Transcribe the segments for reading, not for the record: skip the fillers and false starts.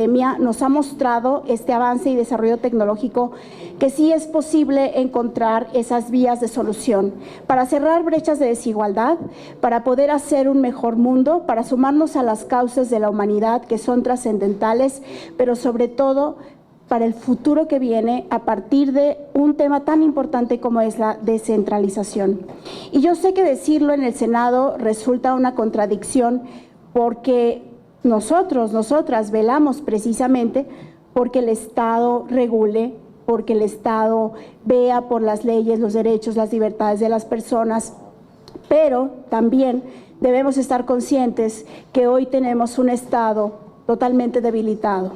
pandemia nos ha mostrado este avance y desarrollo tecnológico que sí es posible encontrar esas vías de solución para cerrar brechas de desigualdad, para poder hacer un mejor mundo, para sumarnos a las causas de la humanidad que son trascendentales, pero sobre todo para el futuro que viene a partir de un tema tan importante como es la descentralización. Y yo sé que decirlo en el Senado resulta una contradicción porque nosotras velamos precisamente porque el Estado regule, porque el Estado vea por las leyes, los derechos, las libertades de las personas, pero también debemos estar conscientes que hoy tenemos un Estado totalmente debilitado.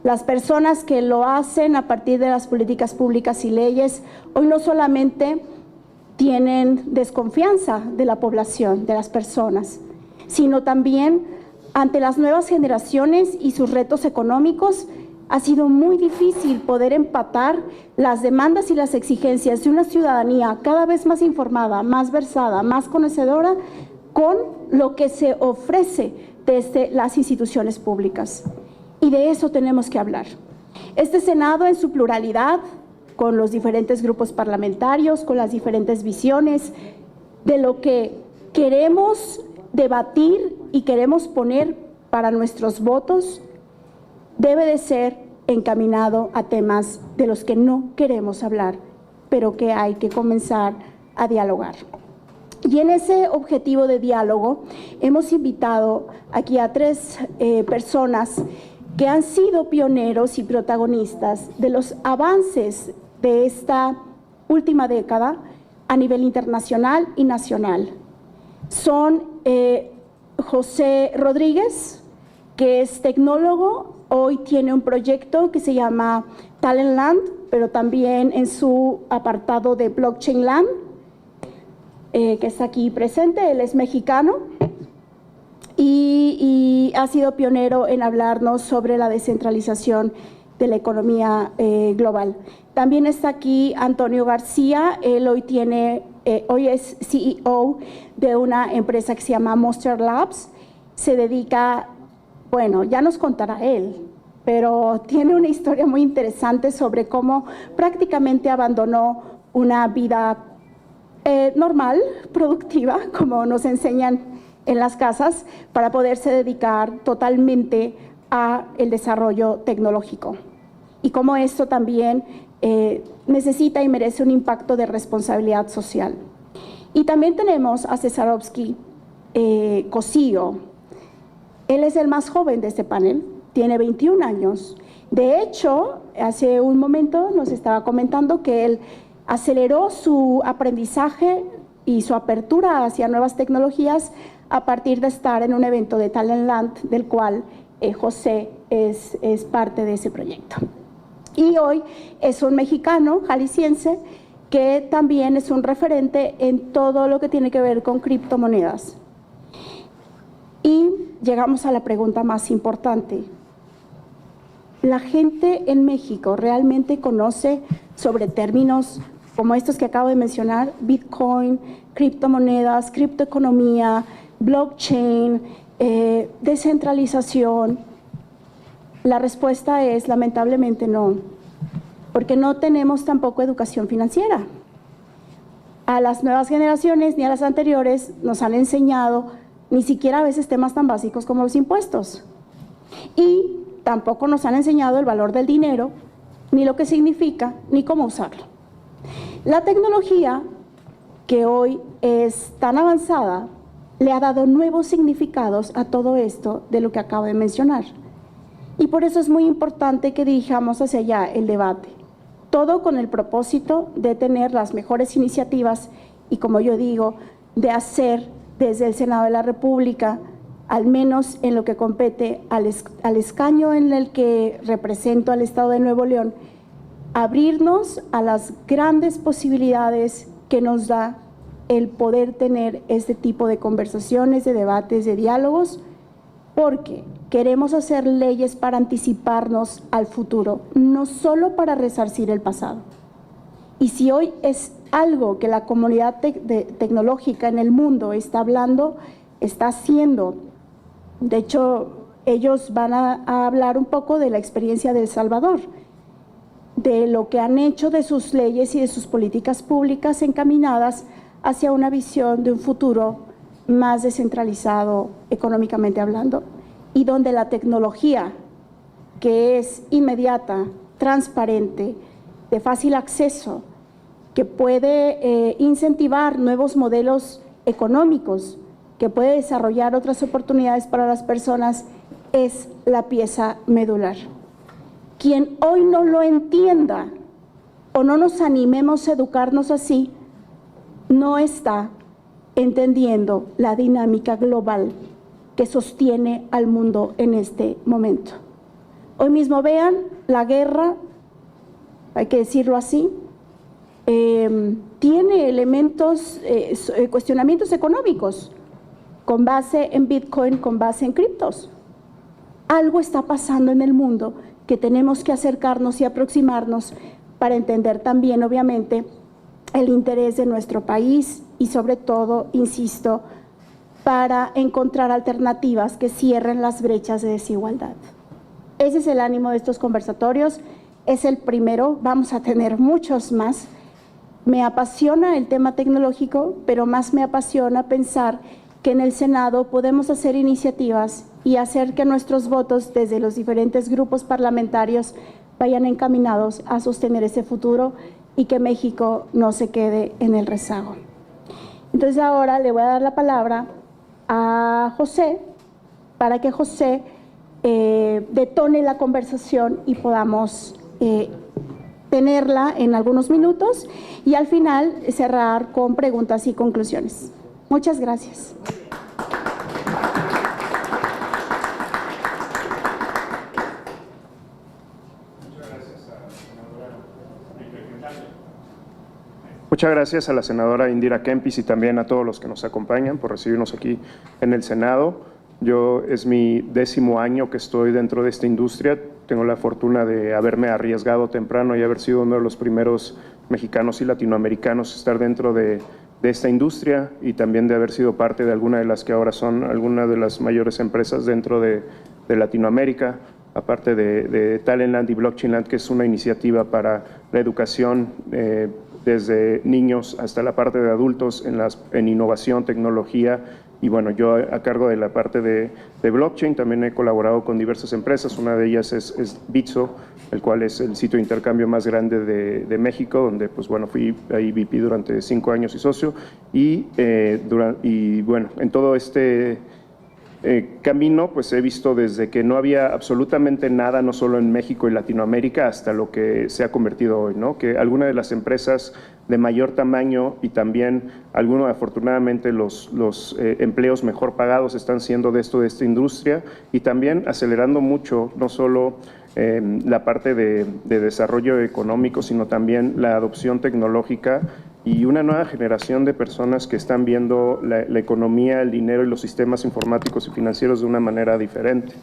Las personas que lo hacen a partir de las políticas públicas y leyes, hoy no solamente tienen desconfianza de la población, de las personas, sino también ante las nuevas generaciones y sus retos económicos, ha sido muy difícil poder empatar las demandas y las exigencias de una ciudadanía cada vez más informada, más versada, más conocedora, con lo que se ofrece desde las instituciones públicas. Y de eso tenemos que hablar. Este Senado en su pluralidad, con los diferentes grupos parlamentarios, con las diferentes visiones de lo que queremos debatir y queremos poner para nuestros votos, debe de ser encaminado a temas de los que no queremos hablar, pero que hay que comenzar a dialogar. Y en ese objetivo de diálogo hemos invitado aquí a tres personas que han sido pioneros y protagonistas de los avances de esta última década a nivel internacional y nacional. Son José Rodríguez, que es tecnólogo, hoy tiene un proyecto que se llama Talent Land, pero también en su apartado de Blockchain Land, que está aquí presente. Él es mexicano y ha sido pionero en hablarnos sobre la descentralización de la economía global. También está aquí Antonio García. Él hoy es CEO de una empresa que se llama Monster Labs. Se dedica, bueno, ya nos contará él, pero tiene una historia muy interesante sobre cómo prácticamente abandonó una vida normal, productiva, como nos enseñan en las casas, para poderse dedicar totalmente a el desarrollo tecnológico. Y cómo esto también necesita y merece un impacto de responsabilidad social. Y también tenemos a Cesarovsky Cosío. Él es el más joven de este panel, tiene 21 años. De hecho, hace un momento nos estaba comentando que él aceleró su aprendizaje y su apertura hacia nuevas tecnologías a partir de estar en un evento de Talent Land, del cual José es parte de ese proyecto. Y hoy es un mexicano jalisciense que también es un referente en todo lo que tiene que ver con criptomonedas. Y llegamos a la pregunta más importante. ¿La gente en México realmente conoce sobre términos como estos que acabo de mencionar? Bitcoin, criptomonedas, criptoeconomía, blockchain, descentralización. La respuesta es lamentablemente no, porque no tenemos tampoco educación financiera. A las nuevas generaciones ni a las anteriores nos han enseñado ni siquiera a veces temas tan básicos como los impuestos. Y tampoco nos han enseñado el valor del dinero, ni lo que significa, ni cómo usarlo. La tecnología, que hoy es tan avanzada, le ha dado nuevos significados a todo esto de lo que acabo de mencionar. Y por eso es muy importante que dirijamos hacia allá el debate. Todo con el propósito de tener las mejores iniciativas y, como yo digo, de hacer desde el Senado de la República, al menos en lo que compete al escaño en el que represento al Estado de Nuevo León, abrirnos a las grandes posibilidades que nos da el poder tener este tipo de conversaciones, de debates, de diálogos, porque queremos hacer leyes para anticiparnos al futuro, no solo para resarcir el pasado. Y si hoy es algo que la comunidad tecnológica en el mundo está hablando, está haciendo, de hecho, ellos van a hablar un poco de la experiencia de El Salvador, de lo que han hecho, de sus leyes y de sus políticas públicas encaminadas hacia una visión de un futuro más descentralizado económicamente hablando, y donde la tecnología, que es inmediata, transparente, de fácil acceso, que puede incentivar nuevos modelos económicos, que puede desarrollar otras oportunidades para las personas, es la pieza medular. Quien hoy no lo entienda o no nos animemos a educarnos así, no está entendiendo la dinámica global que sostiene al mundo en este momento. Hoy mismo vean, la guerra, hay que decirlo así, tiene elementos, cuestionamientos económicos con base en Bitcoin, con base en criptos. Algo está pasando en el mundo que tenemos que acercarnos y aproximarnos para entender también, obviamente, el interés de nuestro país y sobre todo, insisto, para encontrar alternativas que cierren las brechas de desigualdad. Ese es el ánimo de estos conversatorios, es el primero, vamos a tener muchos más. Me apasiona el tema tecnológico, pero más me apasiona pensar que en el Senado podemos hacer iniciativas y hacer que nuestros votos desde los diferentes grupos parlamentarios vayan encaminados a sostener ese futuro y que México no se quede en el rezago. Entonces ahora le voy a dar la palabra a José para que José detone la conversación y podamos tenerla en algunos minutos y al final cerrar con preguntas y conclusiones. Muchas gracias. Muchas gracias a la senadora Indira Kempis y también a todos los que nos acompañan por recibirnos aquí en el Senado. Es mi 10º año que estoy dentro de esta industria. Tengo la fortuna de haberme arriesgado temprano y haber sido uno de los primeros mexicanos y latinoamericanos a estar dentro de esta industria y también de haber sido parte de alguna de las que ahora son algunas de las mayores empresas dentro de Latinoamérica, aparte de Talentland y Blockchainland, que es una iniciativa para la educación desde niños hasta la parte de adultos en innovación, tecnología. Y bueno, yo a cargo de la parte de blockchain también he colaborado con diversas empresas. Una de ellas es Bitso, el cual es el sitio de intercambio más grande de México, donde pues bueno, fui ahí VP durante 5 años y socio. Y bueno, en todo este camino pues he visto desde que no había absolutamente nada, no solo en México y Latinoamérica, hasta lo que se ha convertido hoy, ¿no? Que algunas de las empresas de mayor tamaño y también algunos, afortunadamente, los empleos mejor pagados están siendo de esta industria y también acelerando mucho, no solo la parte de desarrollo económico, sino también la adopción tecnológica y una nueva generación de personas que están viendo la economía, el dinero y los sistemas informáticos y financieros de una manera diferente.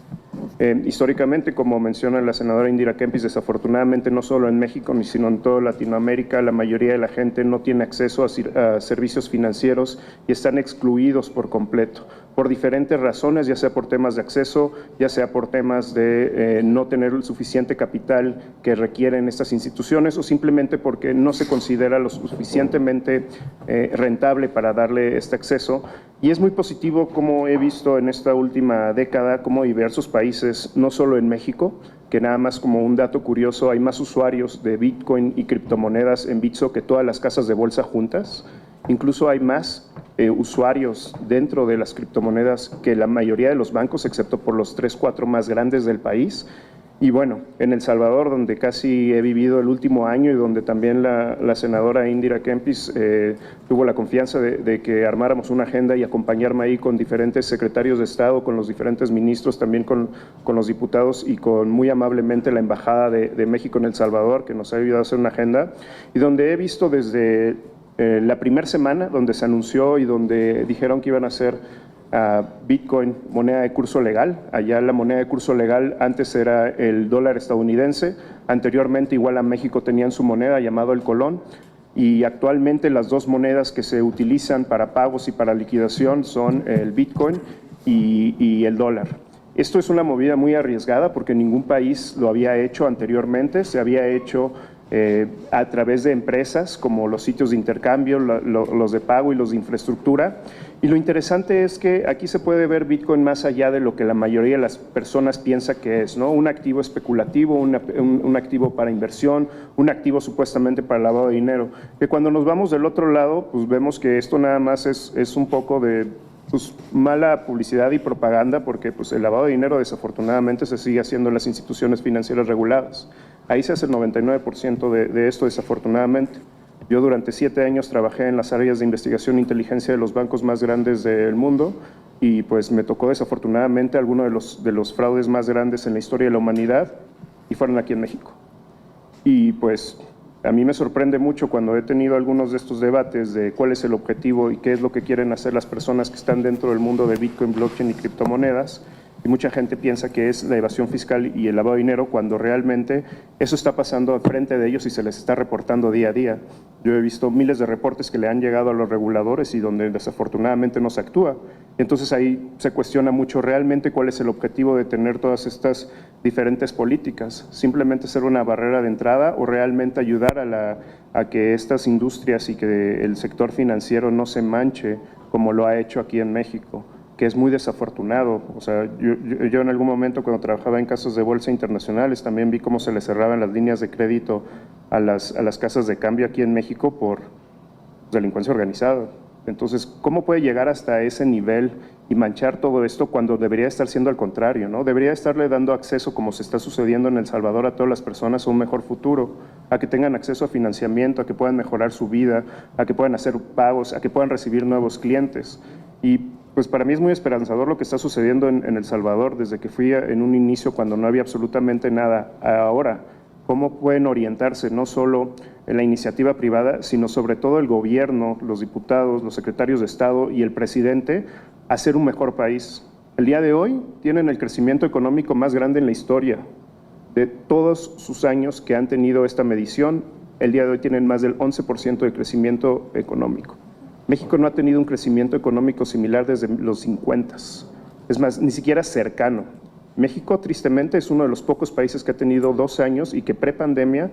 Históricamente, como menciona la senadora Indira Kempis, desafortunadamente no solo en México, sino en toda Latinoamérica, la mayoría de la gente no tiene acceso a servicios financieros y están excluidos por completo, por diferentes razones, ya sea por temas de acceso, ya sea por temas de no tener el suficiente capital que requieren estas instituciones o simplemente porque no se considera lo suficientemente rentable para darle este acceso. Y es muy positivo como he visto en esta última década como diversos países, no solo en México, que nada más como un dato curioso, hay más usuarios de Bitcoin y criptomonedas en Bitso que todas las casas de bolsa juntas. Incluso hay más usuarios dentro de las criptomonedas que la mayoría de los bancos, excepto por los 3, 4 más grandes del país. Y bueno, en El Salvador, donde casi he vivido el último año y donde también la senadora Indira Kempis tuvo la confianza de que armáramos una agenda y acompañarme ahí con diferentes secretarios de Estado, con los diferentes ministros, también con los diputados y con muy amablemente la Embajada de México en El Salvador, que nos ha ayudado a hacer una agenda, y donde he visto desde la primera semana, donde se anunció y donde dijeron que iban a hacer Bitcoin moneda de curso legal. Allá la moneda de curso legal antes era el dólar estadounidense, anteriormente igual a México tenían su moneda llamado el colón y actualmente las dos monedas que se utilizan para pagos y para liquidación son el Bitcoin y el dólar. Esto es una movida muy arriesgada porque ningún país lo había hecho anteriormente, se había hecho a través de empresas como los sitios de intercambio, los de pago y los de infraestructura. Y lo interesante es que aquí se puede ver Bitcoin más allá de lo que la mayoría de las personas piensa que es, ¿no? Un activo especulativo, un activo para inversión, un activo supuestamente para lavado de dinero. Que cuando nos vamos del otro lado, pues vemos que esto nada más es un poco de mala publicidad y propaganda, porque pues, el lavado de dinero desafortunadamente se sigue haciendo en las instituciones financieras reguladas. Ahí se hace el 99% de esto desafortunadamente. Yo durante 7 años trabajé en las áreas de investigación e inteligencia de los bancos más grandes del mundo y pues me tocó desafortunadamente alguno de los fraudes más grandes en la historia de la humanidad y fueron aquí en México. Y pues a mí me sorprende mucho cuando he tenido algunos de estos debates de cuál es el objetivo y qué es lo que quieren hacer las personas que están dentro del mundo de Bitcoin, blockchain y criptomonedas. Y mucha gente piensa que es la evasión fiscal y el lavado de dinero cuando realmente eso está pasando frente de ellos y se les está reportando día a día. Yo he visto miles de reportes que le han llegado a los reguladores y donde desafortunadamente no se actúa. Entonces ahí se cuestiona mucho realmente cuál es el objetivo de tener todas estas diferentes políticas. Simplemente ser una barrera de entrada o realmente ayudar a que estas industrias y que el sector financiero no se manche como lo ha hecho aquí en México, que es muy desafortunado. O sea, yo en algún momento cuando trabajaba en casas de bolsa internacionales también vi cómo se les cerraban las líneas de crédito a las casas de cambio aquí en México por delincuencia organizada. Entonces, ¿cómo puede llegar hasta ese nivel y manchar todo esto cuando debería estar siendo al contrario, ¿no? Debería estarle dando acceso, como se está sucediendo en El Salvador, a todas las personas a un mejor futuro, a que tengan acceso a financiamiento, a que puedan mejorar su vida, a que puedan hacer pagos, a que puedan recibir nuevos clientes. Y pues para mí es muy esperanzador lo que está sucediendo en El Salvador, desde que fui en un inicio cuando no había absolutamente nada, a ahora. Cómo pueden orientarse no solo en la iniciativa privada, sino sobre todo el gobierno, los diputados, los secretarios de Estado y el presidente a ser un mejor país. El día de hoy tienen el crecimiento económico más grande en la historia. De todos sus años que han tenido esta medición, el día de hoy tienen más del 11% de crecimiento económico. México no ha tenido un crecimiento económico similar desde los 50. Es más, ni siquiera cercano. México, tristemente, es uno de los pocos países que ha tenido 2 años y que pre-pandemia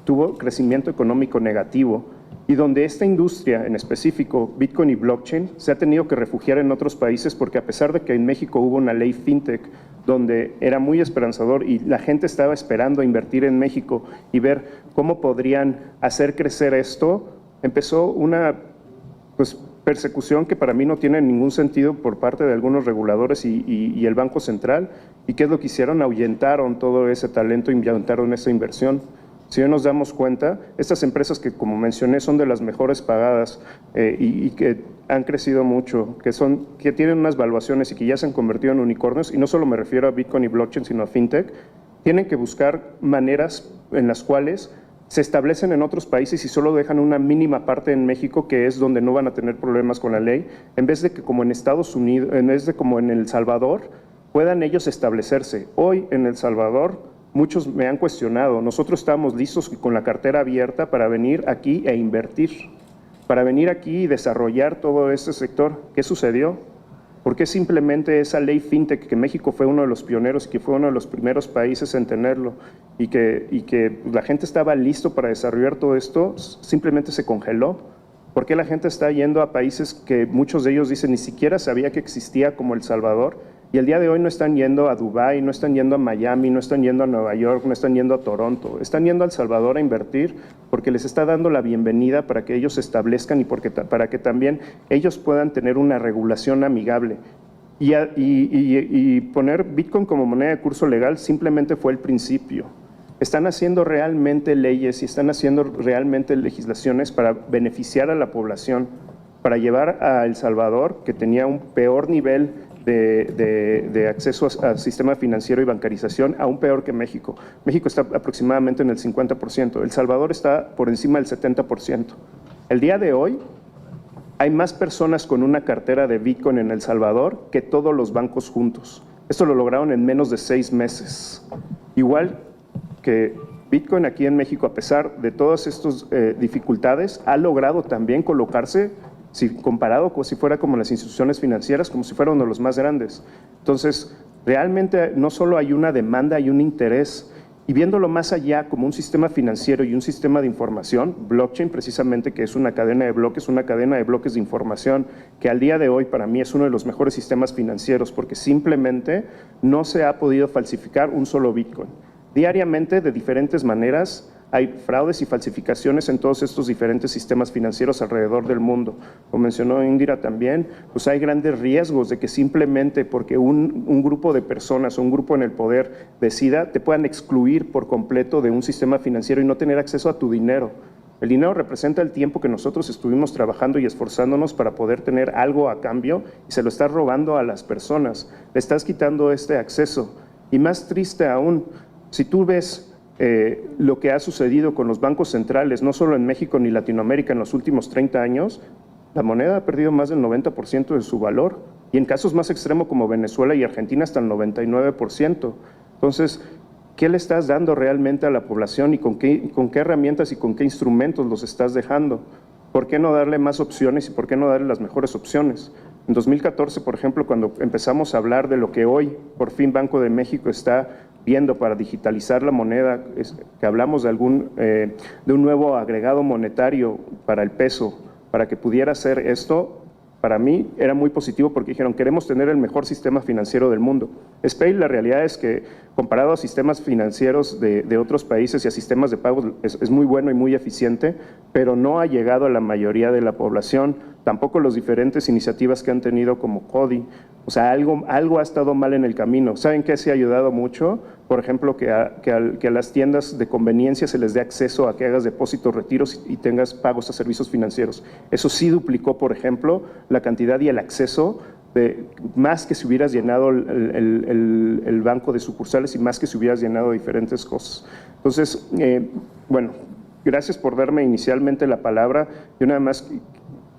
tuvo crecimiento económico negativo y donde esta industria, en específico Bitcoin y blockchain, se ha tenido que refugiar en otros países porque a pesar de que en México hubo una ley fintech donde era muy esperanzador y la gente estaba esperando invertir en México y ver cómo podrían hacer crecer esto, empezó una persecución que para mí no tiene ningún sentido por parte de algunos reguladores y el Banco Central. ¿Y qué es lo que hicieron? Ahuyentaron todo ese talento, ahuyentaron esa inversión. Si hoy nos damos cuenta, estas empresas que, como mencioné, son de las mejores pagadas y que han crecido mucho, que tienen unas valuaciones y que ya se han convertido en unicornios, y no solo me refiero a Bitcoin y blockchain, sino a fintech, tienen que buscar maneras en las cuales se establecen en otros países y solo dejan una mínima parte en México, que es donde no van a tener problemas con la ley, en vez de que como en Estados Unidos, en vez de como en El Salvador, puedan ellos establecerse. Hoy en El Salvador, muchos me han cuestionado, nosotros estábamos listos con la cartera abierta para venir aquí e invertir, para venir aquí y desarrollar todo este sector. ¿Qué sucedió? ¿Por qué simplemente esa ley fintech, que México fue uno de los pioneros y que fue uno de los primeros países en tenerlo y que la gente estaba listo para desarrollar todo esto, simplemente se congeló? ¿Por qué la gente está yendo a países que muchos de ellos dicen ni siquiera sabía que existía, como El Salvador? Y el día de hoy no están yendo a Dubái, no están yendo a Miami, no están yendo a Nueva York, no están yendo a Toronto. Están yendo a El Salvador a invertir porque les está dando la bienvenida para que ellos se establezcan y para que también ellos puedan tener una regulación amigable. Y poner Bitcoin como moneda de curso legal simplemente fue el principio. Están haciendo realmente leyes y están haciendo realmente legislaciones para beneficiar a la población, para llevar a El Salvador, que tenía un peor nivel de acceso al sistema financiero y bancarización, aún peor que México. México está aproximadamente en el 50%, El Salvador está por encima del 70%. El día de hoy hay más personas con una cartera de Bitcoin en El Salvador que todos los bancos juntos. Esto lo lograron en menos de 6 meses. Igual que Bitcoin aquí en México, a pesar de todas estas dificultades, ha logrado también colocarse, si comparado como si fuera como las instituciones financieras, como si fuera uno de los más grandes. Entonces, Realmente no solo hay una demanda, hay un interés. Y viéndolo más allá como un sistema financiero y un sistema de información, blockchain precisamente, que es una cadena de bloques de información, que al día de hoy para mí es uno de los mejores sistemas financieros porque simplemente no se ha podido falsificar un solo Bitcoin. Diariamente, de diferentes maneras, hay fraudes y falsificaciones en todos estos diferentes sistemas financieros alrededor del mundo. Como mencionó Indira también, pues hay grandes riesgos de que simplemente porque un grupo de personas o un grupo en el poder decida, te puedan excluir por completo de un sistema financiero y no tener acceso a tu dinero. El dinero representa el tiempo que nosotros estuvimos trabajando y esforzándonos para poder tener algo a cambio y se lo estás robando a las personas. Le estás quitando este acceso. Y más triste aún, si tú ves lo que ha sucedido con los bancos centrales, no solo en México ni Latinoamérica en los últimos 30 años, la moneda ha perdido más del 90% de su valor y en casos más extremos como Venezuela y Argentina hasta el 99%. Entonces, ¿qué le estás dando realmente a la población y con qué herramientas y con qué instrumentos los estás dejando? ¿Por qué no darle más opciones y por qué no darle las mejores opciones? En 2014, por ejemplo, cuando empezamos a hablar de lo que hoy por fin Banco de México está viendo para digitalizar la moneda, que hablamos de un nuevo agregado monetario para el peso, para que pudiera hacer esto, para mí era muy positivo porque dijeron, queremos tener el mejor sistema financiero del mundo. SPAY, la realidad es que comparado a sistemas financieros de otros países y a sistemas de pagos es muy bueno y muy eficiente, pero no ha llegado a la mayoría de la población, tampoco las diferentes iniciativas que han tenido como CODI. O sea, algo ha estado mal en el camino. ¿Saben qué se ha ayudado mucho? Por ejemplo, que a las tiendas de conveniencia se les dé acceso a que hagas depósitos, retiros y tengas pagos a servicios financieros. Eso sí duplicó, por ejemplo, la cantidad y el acceso más que si hubieras llenado el banco de sucursales y más que si hubieras llenado diferentes cosas. Entonces, bueno, gracias por darme inicialmente la palabra. Yo nada más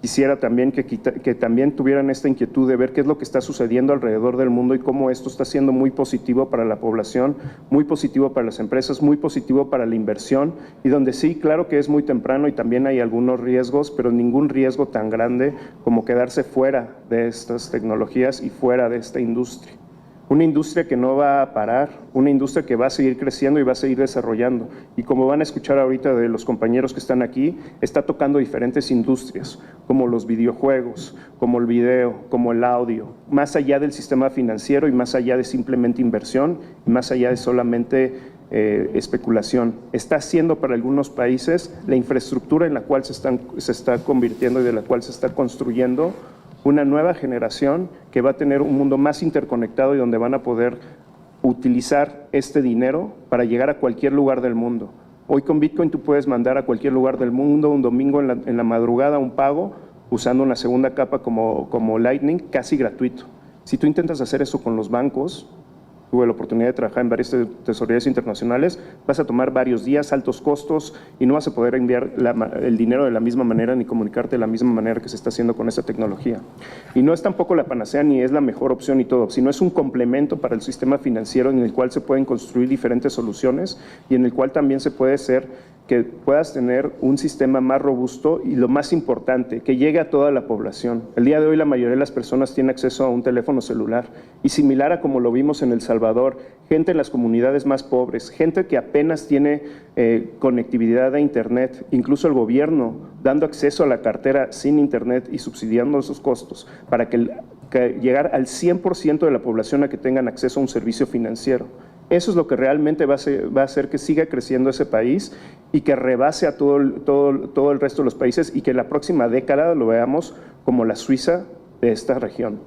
quisiera también que también tuvieran esta inquietud de ver qué es lo que está sucediendo alrededor del mundo y cómo esto está siendo muy positivo para la población, muy positivo para las empresas, muy positivo para la inversión y donde sí, claro que es muy temprano y también hay algunos riesgos, pero ningún riesgo tan grande como quedarse fuera de estas tecnologías y fuera de esta industria. Una industria que no va a parar, una industria que va a seguir creciendo y va a seguir desarrollando. Y como van a escuchar ahorita de los compañeros que están aquí, está tocando diferentes industrias, como los videojuegos, como el video, como el audio, más allá del sistema financiero y más allá de simplemente inversión, y más allá de solamente especulación. Está haciendo para algunos países la infraestructura en la cual se está convirtiendo y de la cual se está construyendo una nueva generación que va a tener un mundo más interconectado y donde van a poder utilizar este dinero para llegar a cualquier lugar del mundo. Hoy con Bitcoin tú puedes mandar a cualquier lugar del mundo un domingo en la madrugada un pago usando una segunda capa como Lightning casi gratuito. Si tú intentas hacer eso con los bancos, tuve la oportunidad de trabajar en varias tesorerías internacionales, vas a tomar varios días, altos costos y no vas a poder enviar el dinero de la misma manera ni comunicarte de la misma manera que se está haciendo con esta tecnología. Y no es tampoco la panacea ni es la mejor opción y todo, sino es un complemento para el sistema financiero en el cual se pueden construir diferentes soluciones y en el cual también se puede ser que puedas tener un sistema más robusto y lo más importante, que llegue a toda la población. El día de hoy la mayoría de las personas tienen acceso a un teléfono celular y similar a como lo vimos en El Salvador, gente en las comunidades más pobres, gente que apenas tiene conectividad a internet, incluso el gobierno dando acceso a la cartera sin internet y subsidiando esos costos para que llegar al 100% de la población a que tengan acceso a un servicio financiero. Eso es lo que realmente va a hacer que siga creciendo ese país y que rebase a todo el resto de los países y que la próxima década lo veamos como la Suiza de esta región.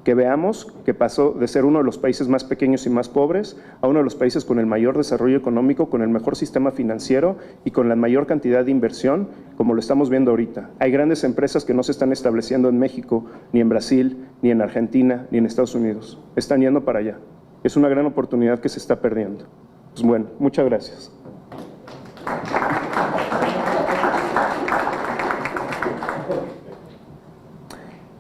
Que veamos que pasó de ser uno de los países más pequeños y más pobres a uno de los países con el mayor desarrollo económico, con el mejor sistema financiero y con la mayor cantidad de inversión, como lo estamos viendo ahorita. Hay grandes empresas que no se están estableciendo en México, ni en Brasil, ni en Argentina, ni en Estados Unidos. Están yendo para allá. Es una gran oportunidad que se está perdiendo. Pues bueno, muchas gracias.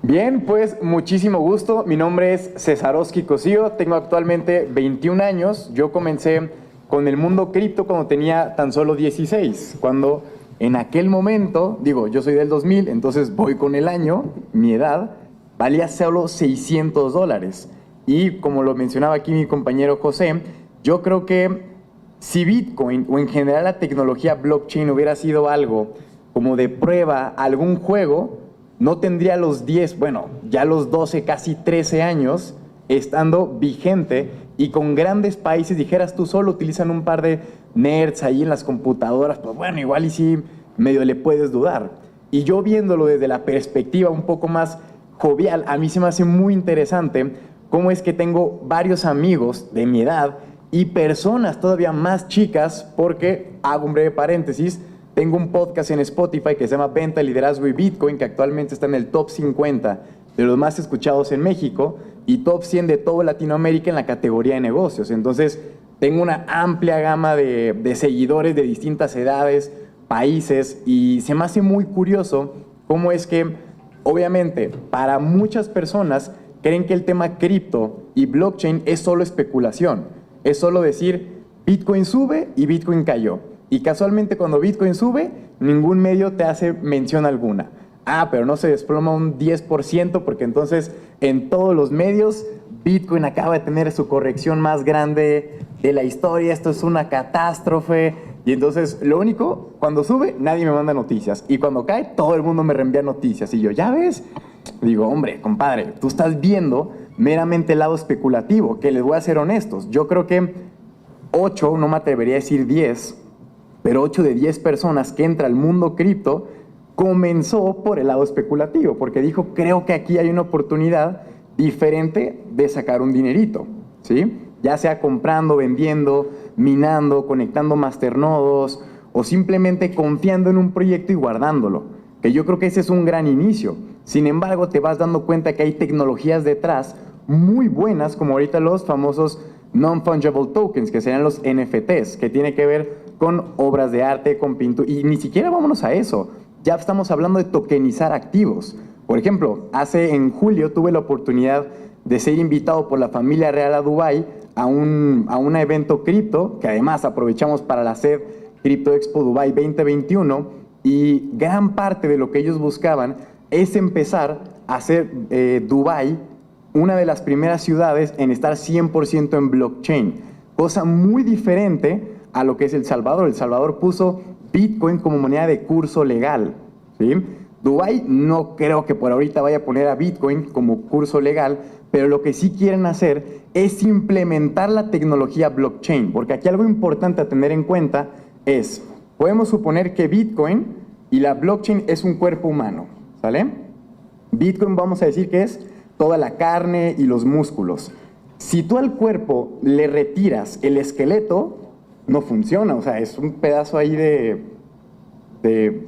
Bien, pues muchísimo gusto. Mi nombre es Cesarowski Cosío, tengo actualmente 21 años. Yo comencé con el mundo cripto cuando tenía tan solo 16, cuando en aquel momento, digo, yo soy del 2000, entonces voy con el año, mi edad, valía solo $600. Y como lo mencionaba aquí mi compañero José, yo creo que si Bitcoin o en general la tecnología blockchain hubiera sido algo como de prueba a algún juego, no tendría los 10, bueno, ya los 12, casi 13 años estando vigente y con grandes países, dijeras tú, solo utilizan un par de nerds ahí en las computadoras, pues bueno, igual y sí medio le puedes dudar. Y yo viéndolo desde la perspectiva un poco más jovial, a mí se me hace muy interesante cómo es que tengo varios amigos de mi edad y personas todavía más chicas, porque, hago un breve paréntesis, tengo un podcast en Spotify que se llama Venta, Liderazgo y Bitcoin, que actualmente está en el top 50 de los más escuchados en México y top 100 de toda Latinoamérica en la categoría de negocios. Entonces, tengo una amplia gama de seguidores de distintas edades, países, y se me hace muy curioso cómo es que, obviamente, para muchas personas creen que el tema cripto y blockchain es solo especulación, es solo decir Bitcoin sube y Bitcoin cayó. Y casualmente cuando Bitcoin sube, ningún medio te hace mención alguna. Ah, pero no se desploma un 10% porque entonces en todos los medios Bitcoin acaba de tener su corrección más grande de la historia, esto es una catástrofe. Y entonces lo único, cuando sube, nadie me manda noticias. Y cuando cae, todo el mundo me reenvía noticias. Y yo, ¿ya ves? Digo, hombre, compadre, tú estás viendo meramente el lado especulativo, que les voy a ser honestos. Yo creo que 8, no me atrevería a decir 10, pero 8 de 10 personas que entra al mundo cripto comenzó por el lado especulativo, porque dijo, creo que aquí hay una oportunidad diferente de sacar un dinerito, ¿sí? Ya sea comprando, vendiendo, minando, conectando masternodos o simplemente confiando en un proyecto y guardándolo, que yo creo que ese es un gran inicio. Sin embargo, te vas dando cuenta que hay tecnologías detrás muy buenas, como ahorita los famosos Non-Fungible Tokens, que serían los NFTs, que tiene que ver con obras de arte, con pintura, y ni siquiera vámonos a eso, ya estamos hablando de tokenizar activos. Por ejemplo, en julio tuve la oportunidad de ser invitado por la familia real a Dubái a un evento cripto, que además aprovechamos para hacer Crypto Expo Dubai 2021, y gran parte de lo que ellos buscaban es empezar a hacer Dubái una de las primeras ciudades en estar 100% en blockchain, cosa muy diferente a lo que es El Salvador. El Salvador puso Bitcoin como moneda de curso legal, ¿sí? Dubái no creo que por ahorita vaya a poner a Bitcoin como curso legal, pero lo que sí quieren hacer es implementar la tecnología blockchain, porque aquí algo importante a tener en cuenta es, podemos suponer que Bitcoin y la blockchain es un cuerpo humano, ¿sale? Bitcoin vamos a decir que es toda la carne y los músculos. Si tú al cuerpo le retiras el esqueleto, no funciona, o sea, es un pedazo ahí de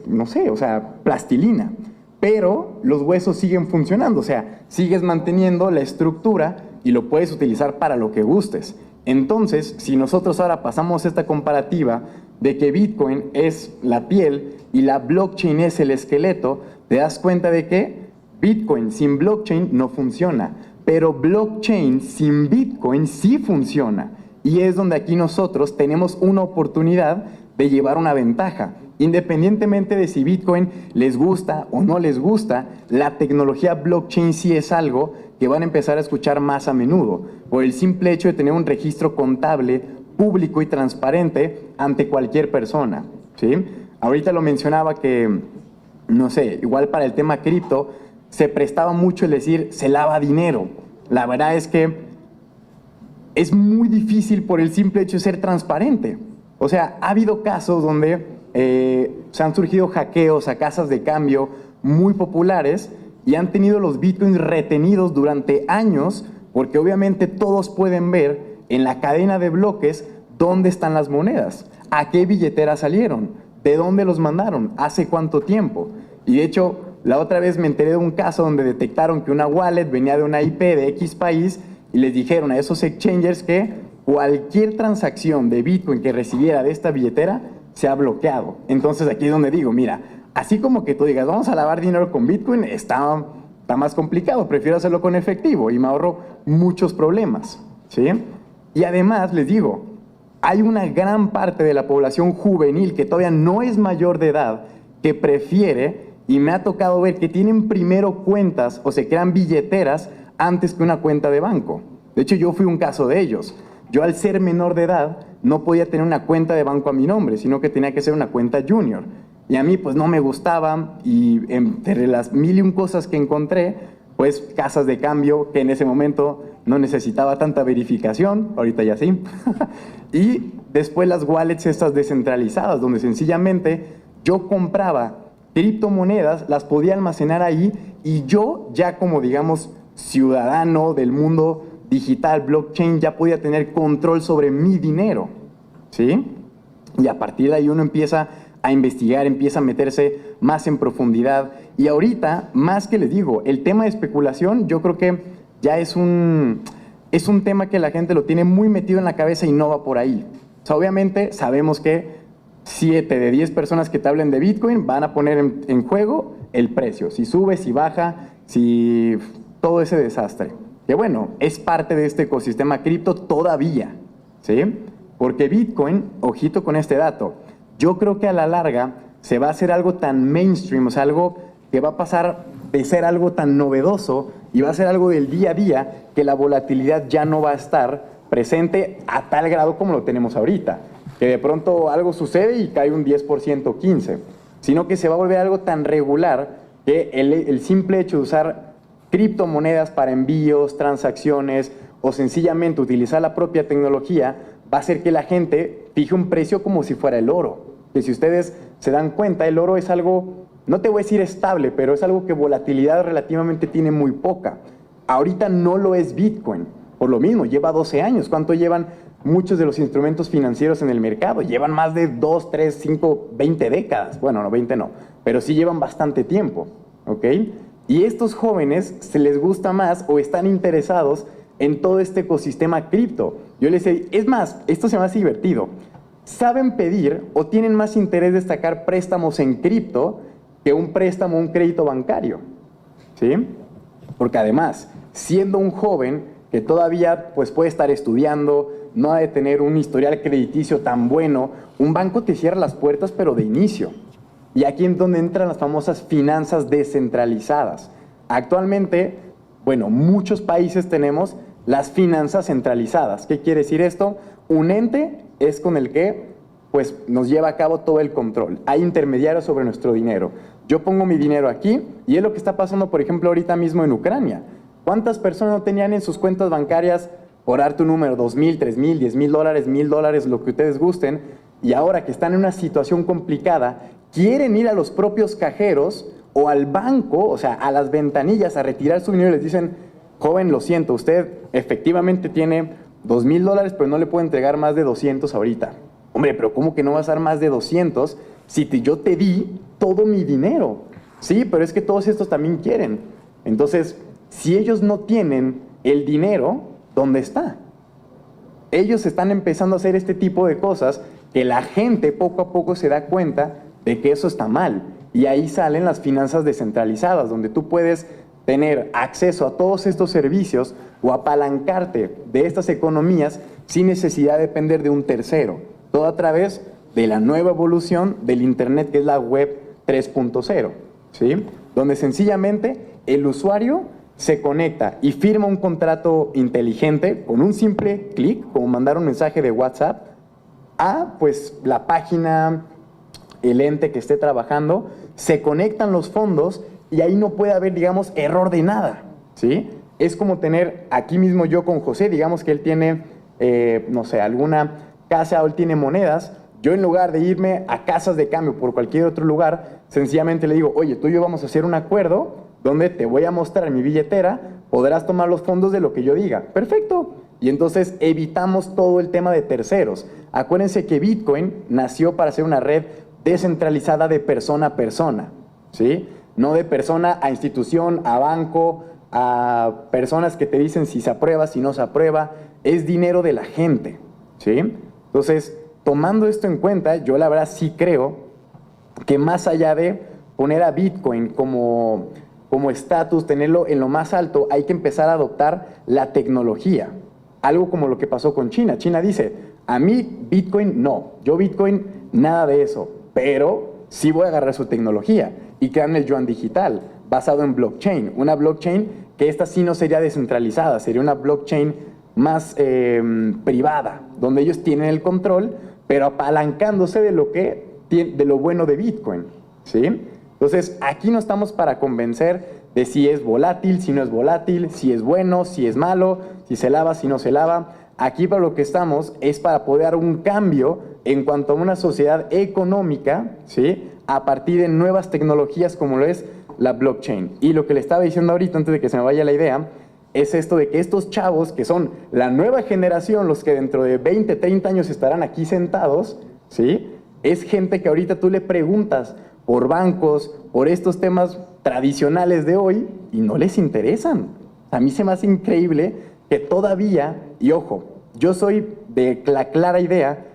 no sé, o sea, plastilina. Pero los huesos siguen funcionando, o sea, sigues manteniendo la estructura y lo puedes utilizar para lo que gustes. Entonces, si nosotros ahora pasamos esta comparativa de que Bitcoin es la piel y la blockchain es el esqueleto, te das cuenta de que Bitcoin sin blockchain no funciona, pero blockchain sin Bitcoin sí funciona. Y es donde aquí nosotros tenemos una oportunidad de llevar una ventaja. Independientemente de si Bitcoin les gusta o no les gusta, la tecnología blockchain sí es algo que van a empezar a escuchar más a menudo, por el simple hecho de tener un registro contable público y transparente ante cualquier persona, ¿sí? Ahorita lo mencionaba que, no sé, igual para el tema cripto, se prestaba mucho el decir, se lava dinero. La verdad es que es muy difícil por el simple hecho de ser transparente. O sea, ha habido casos donde se han surgido hackeos a casas de cambio muy populares y han tenido los bitcoins retenidos durante años, porque obviamente todos pueden ver en la cadena de bloques dónde están las monedas, a qué billetera salieron, de dónde los mandaron, hace cuánto tiempo. Y de hecho, la otra vez me enteré de un caso donde detectaron que una wallet venía de una IP de X país y les dijeron a esos exchangers que cualquier transacción de Bitcoin que recibiera de esta billetera se ha bloqueado. Entonces aquí es donde digo, mira, así como que tú digas, vamos a lavar dinero con Bitcoin, está más complicado, prefiero hacerlo con efectivo y me ahorro muchos problemas, ¿sí? Y además les digo, hay una gran parte de la población juvenil que todavía no es mayor de edad que prefiere, y me ha tocado ver, que tienen primero cuentas o se crean billeteras antes que una cuenta de banco. De hecho, yo fui un caso de ellos. Yo, al ser menor de edad, no podía tener una cuenta de banco a mi nombre, sino que tenía que ser una cuenta junior. Y a mí, pues, no me gustaba, y entre las mil y un cosas que encontré, pues, casas de cambio, que en ese momento no necesitaba tanta verificación, ahorita ya sí, y después las wallets estas descentralizadas, donde sencillamente yo compraba criptomonedas, las podía almacenar ahí, y yo ya como, digamos, ciudadano del mundo digital, blockchain, ya podía tener control sobre mi dinero, ¿sí? Y a partir de ahí uno empieza a investigar, empieza a meterse más en profundidad. Y ahorita, más que les digo, el tema de especulación, yo creo que ya es un tema que la gente lo tiene muy metido en la cabeza y no va por ahí. O sea, obviamente sabemos que 7 de 10 personas que te hablen de Bitcoin van a poner en juego el precio, si sube, si baja, si todo ese desastre. Que bueno, es parte de este ecosistema cripto todavía, ¿sí? Porque Bitcoin, ojito con este dato, yo creo que a la larga se va a hacer algo tan mainstream, o sea, algo que va a pasar de ser algo tan novedoso y va a ser algo del día a día, que la volatilidad ya no va a estar presente a tal grado como lo tenemos ahorita. Que de pronto algo sucede y cae un 10%, 15%, sino que se va a volver algo tan regular que el simple hecho de usar criptomonedas para envíos, transacciones o sencillamente utilizar la propia tecnología va a hacer que la gente fije un precio como si fuera el oro. Que si ustedes se dan cuenta, el oro es algo, no te voy a decir estable, pero es algo que volatilidad relativamente tiene muy poca. Ahorita no lo es Bitcoin, por lo mismo, lleva 12 años. ¿Cuánto llevan muchos de los instrumentos financieros en el mercado? Llevan más de 2, 3, 5, 20 décadas. Bueno, no, 20 no, pero sí llevan bastante tiempo, ¿ok? Y estos jóvenes se les gusta más o están interesados en todo este ecosistema cripto. Yo les sé, es más, esto se me hace divertido. Saben pedir o tienen más interés de sacar préstamos en cripto que un préstamo, un crédito bancario, ¿sí? Porque además, siendo un joven que todavía pues, puede estar estudiando, no ha de tener un historial crediticio tan bueno, un banco te cierra las puertas, pero de inicio. Y aquí es donde entran las famosas finanzas descentralizadas. Actualmente, bueno, muchos países tenemos las finanzas centralizadas. ¿Qué quiere decir esto? Un ente es con el que pues, nos lleva a cabo todo el control. Hay intermediarios sobre nuestro dinero. Yo pongo mi dinero aquí y es lo que está pasando, por ejemplo, ahorita mismo en Ucrania. ¿Cuántas personas no tenían en sus cuentas bancarias, por dar tu número, $2,000, $3,000, $10,000, $1,000, lo que ustedes gusten? Y ahora que están en una situación complicada, quieren ir a los propios cajeros o al banco, o sea, a las ventanillas a retirar su dinero y les dicen, joven, lo siento, usted efectivamente tiene $2,000, pero no le puedo entregar más de 200 ahorita. Hombre, pero ¿cómo que no vas a dar más de 200 si yo te di todo mi dinero? Sí, pero es que todos estos también quieren. Entonces, si ellos no tienen el dinero, ¿dónde está? Ellos están empezando a hacer este tipo de cosas que la gente poco a poco se da cuenta de que eso está mal. Y ahí salen las finanzas descentralizadas, donde tú puedes tener acceso a todos estos servicios o apalancarte de estas economías sin necesidad de depender de un tercero. Todo a través de la nueva evolución del Internet, que es la Web 3.0, ¿sí? Donde sencillamente el usuario se conecta y firma un contrato inteligente con un simple clic, como mandar un mensaje de WhatsApp, a pues la página, el ente que esté trabajando, se conectan los fondos y ahí no puede haber, digamos, error de nada, ¿sí? Es como tener aquí mismo yo con José, digamos que él tiene, no sé, alguna casa o él tiene monedas. Yo, en lugar de irme a casas de cambio por cualquier otro lugar, sencillamente le digo, oye, tú y yo vamos a hacer un acuerdo donde te voy a mostrar mi billetera, podrás tomar los fondos de lo que yo diga. Perfecto. Y entonces evitamos todo el tema de terceros. Acuérdense que Bitcoin nació para ser una red descentralizada de persona a persona, ¿sí? No de persona a institución, a banco, a personas que te dicen si se aprueba, si no se aprueba. Es dinero de la gente, ¿sí? Entonces, tomando esto en cuenta, yo la verdad sí creo que más allá de poner a Bitcoin como estatus, tenerlo en lo más alto, hay que empezar a adoptar la tecnología. Algo como lo que pasó con China. China dice, a mí Bitcoin no, yo Bitcoin nada de eso, pero sí voy a agarrar su tecnología y crean el yuan digital basado en blockchain. Una blockchain que esta sí no sería descentralizada, sería una blockchain más privada, donde ellos tienen el control, pero apalancándose de lo bueno de Bitcoin, ¿sí? Entonces, aquí no estamos para convencer de si es volátil, si no es volátil, si es bueno, si es malo, si se lava, si no se lava. Aquí para lo que estamos es para poder dar un cambio en cuanto a una sociedad económica, ¿sí? A partir de nuevas tecnologías como lo es la blockchain. Y lo que le estaba diciendo ahorita, antes de que se me vaya la idea, es esto de que estos chavos, que son la nueva generación, los que dentro de 20, 30 años estarán aquí sentados, ¿sí? Es gente que ahorita tú le preguntas por bancos, por estos temas tradicionales de hoy, y no les interesan. A mí se me hace increíble que todavía, y ojo, yo soy de la clara idea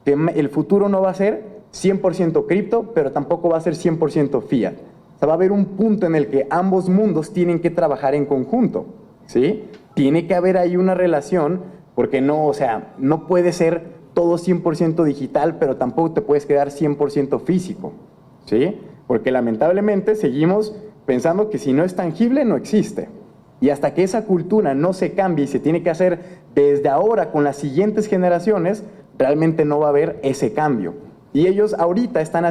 que el futuro no va a ser 100% cripto, pero tampoco va a ser 100% fiat. O sea, va a haber un punto en el que ambos mundos tienen que trabajar en conjunto, ¿sí? Tiene que haber ahí una relación, porque no, o sea, no puede ser todo 100% digital, pero tampoco te puedes quedar 100% físico, ¿sí? Porque lamentablemente seguimos pensando que si no es tangible, no existe. Y hasta que esa cultura no se cambie y se tiene que hacer desde ahora con las siguientes generaciones, realmente no va a haber ese cambio. Y ellos ahorita están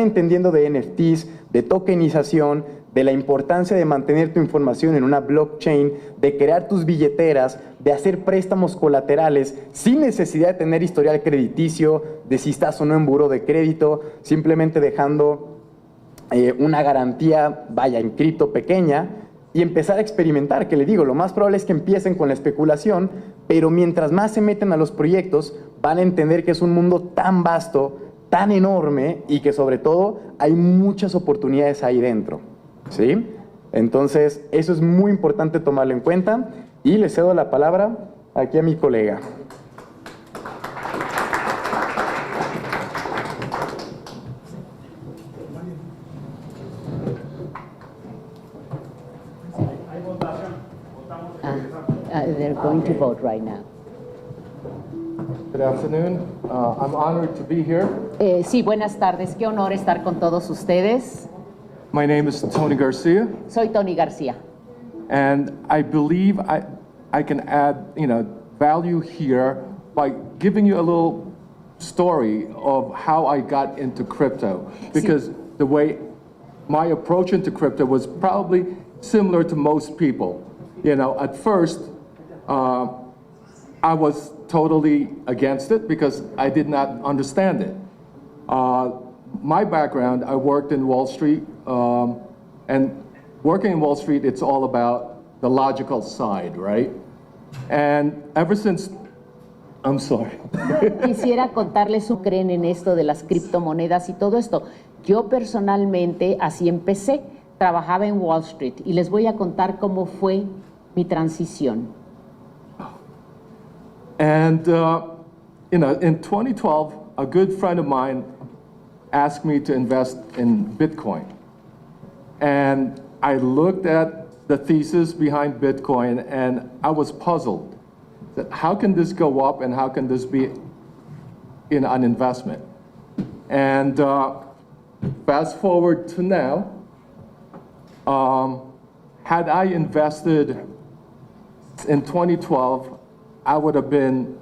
entendiendo de NFTs, de tokenización, de la importancia de mantener tu información en una blockchain, de crear tus billeteras, de hacer préstamos colaterales sin necesidad de tener historial crediticio, de si estás o no en buró de crédito, simplemente dejando una garantía, en cripto pequeña, y empezar a experimentar, que le digo, lo más probable es que empiecen con la especulación, pero mientras más se meten a los proyectos, van a entender que es un mundo tan vasto, tan enorme, y que sobre todo hay muchas oportunidades ahí dentro, ¿sí? Entonces, eso es muy importante tomarlo en cuenta, y le cedo la palabra aquí a mi colega. They're going to vote right now. Good afternoon. I'm honored to be here. Sí, buenas tardes. Qué honor estar con todos ustedes. My name is Tony Garcia, Soy Tony García. and I believe I can add, value here by giving you a little story of how I got into crypto, because the way my approach into crypto was probably similar to most people. At first, I was totally against it because I did not understand it. My background, I worked in Wall Street, and working in Wall Street, it's all about the logical side, right? And ever since, I'm sorry. Quisiera contarles su creen en esto de las criptomonedas y todo esto. Yo personalmente así empecé, trabajaba en Wall Street y les voy a contar cómo fue mi transición. And, in 2012, a good friend of mine asked me to invest in Bitcoin. And I looked at the thesis behind Bitcoin and I was puzzled. That how can this go up and how can this be in an investment? And fast forward to now, had I invested in 2012, I would have been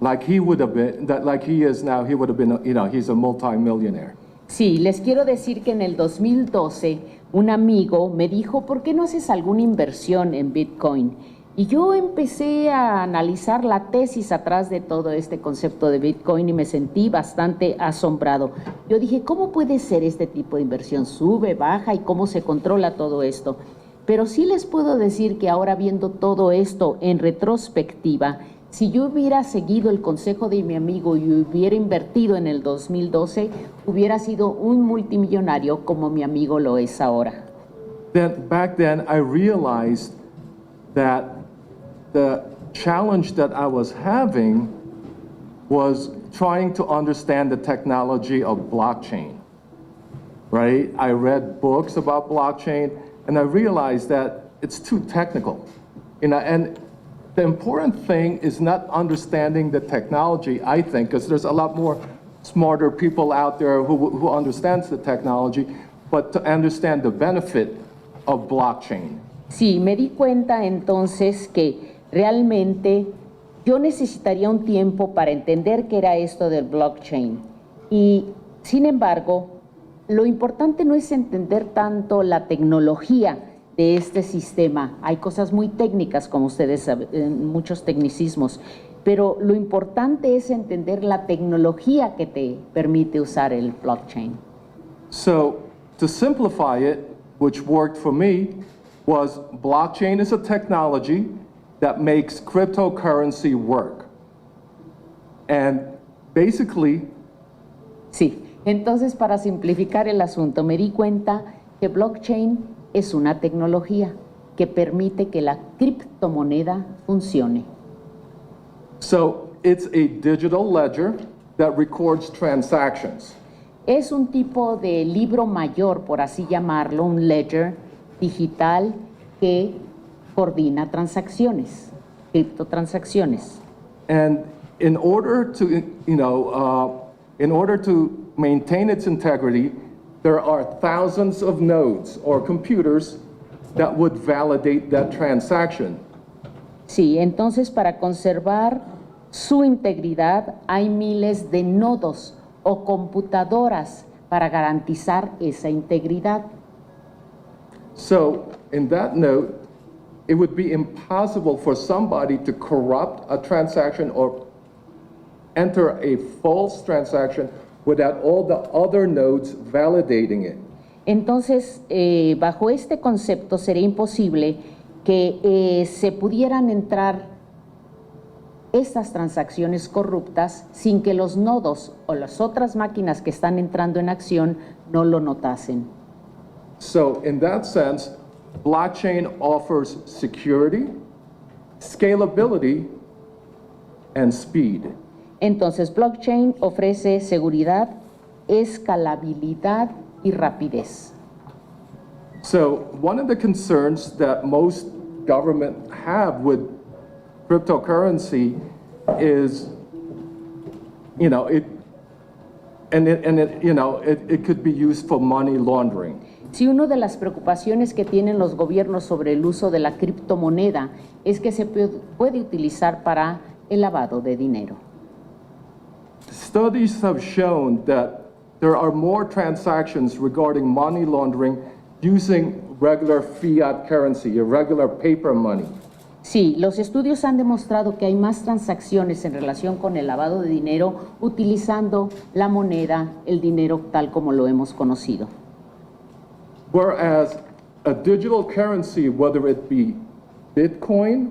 like he would have been, like he is now, he would have been, he's a multi-millionaire. Sí, les quiero decir que en el 2012 un amigo me dijo, ¿por qué no haces alguna inversión en Bitcoin? Y yo empecé a analizar la tesis atrás de todo este concepto de Bitcoin y me sentí bastante asombrado. Yo dije, ¿cómo puede ser este tipo de inversión? Sube, baja y cómo se controla todo esto. Pero sí les puedo decir que ahora viendo todo esto en retrospectiva, si yo hubiera seguido el consejo de mi amigo y hubiera invertido en el 2012, hubiera sido un multimillonario como mi amigo lo es ahora. Back then, I realized that the challenge that I was having was trying to understand the technology of blockchain, right? I read books about blockchain, and I realized that it's too technical. And the important thing is not understanding the technology, I think, because there's a lot more smarter people out there who understands the technology, but to understand the benefit of blockchain. Sí, me di cuenta entonces que Realmente yo necesitaría un tiempo para entender qué era esto del blockchain. Y sin embargo, lo importante no es entender tanto la tecnología de este sistema. Hay cosas muy técnicas, como ustedes saben, muchos tecnicismos, pero lo importante es entender la tecnología que te permite usar el blockchain. So, to simplify it, which worked for me, was blockchain is a technology that makes cryptocurrency work. And basically, Sí, entonces para simplificar el asunto, me di cuenta que blockchain es una tecnología que permite que la criptomoneda funcione. so it's a digital ledger that records transactions. Es un tipo de libro mayor, por así llamarlo, un ledger digital que coordina transacciones, criptotransacciones. And in order to, in order to maintain its integrity, there are thousands of nodes or computers that would validate that transaction. Sí, entonces para conservar su integridad hay miles de nodos o computadoras para garantizar esa integridad. So, in that note, it would be impossible for somebody to corrupt a transaction or enter a false transaction without all the other nodes validating it. Entonces, bajo este concepto sería imposible que se pudieran entrar estas transacciones corruptas sin que los nodos o las otras máquinas que están entrando en acción no lo notasen. So, in that sense, blockchain offers security, scalability, and speed. Entonces, blockchain ofrece seguridad, escalabilidad y rapidez. So, one of the concerns that most government have with cryptocurrency is, it could be used for money laundering. Si una de las preocupaciones que tienen los gobiernos sobre el uso de la criptomoneda es que se puede utilizar para el lavado de dinero. Studies have shown that there are more transactions regarding money laundering using regular fiat currency, irregular paper money. Sí, los estudios han demostrado que hay más transacciones en relación con el lavado de dinero utilizando la moneda, el dinero tal como lo hemos conocido. Whereas a digital currency, whether it be Bitcoin,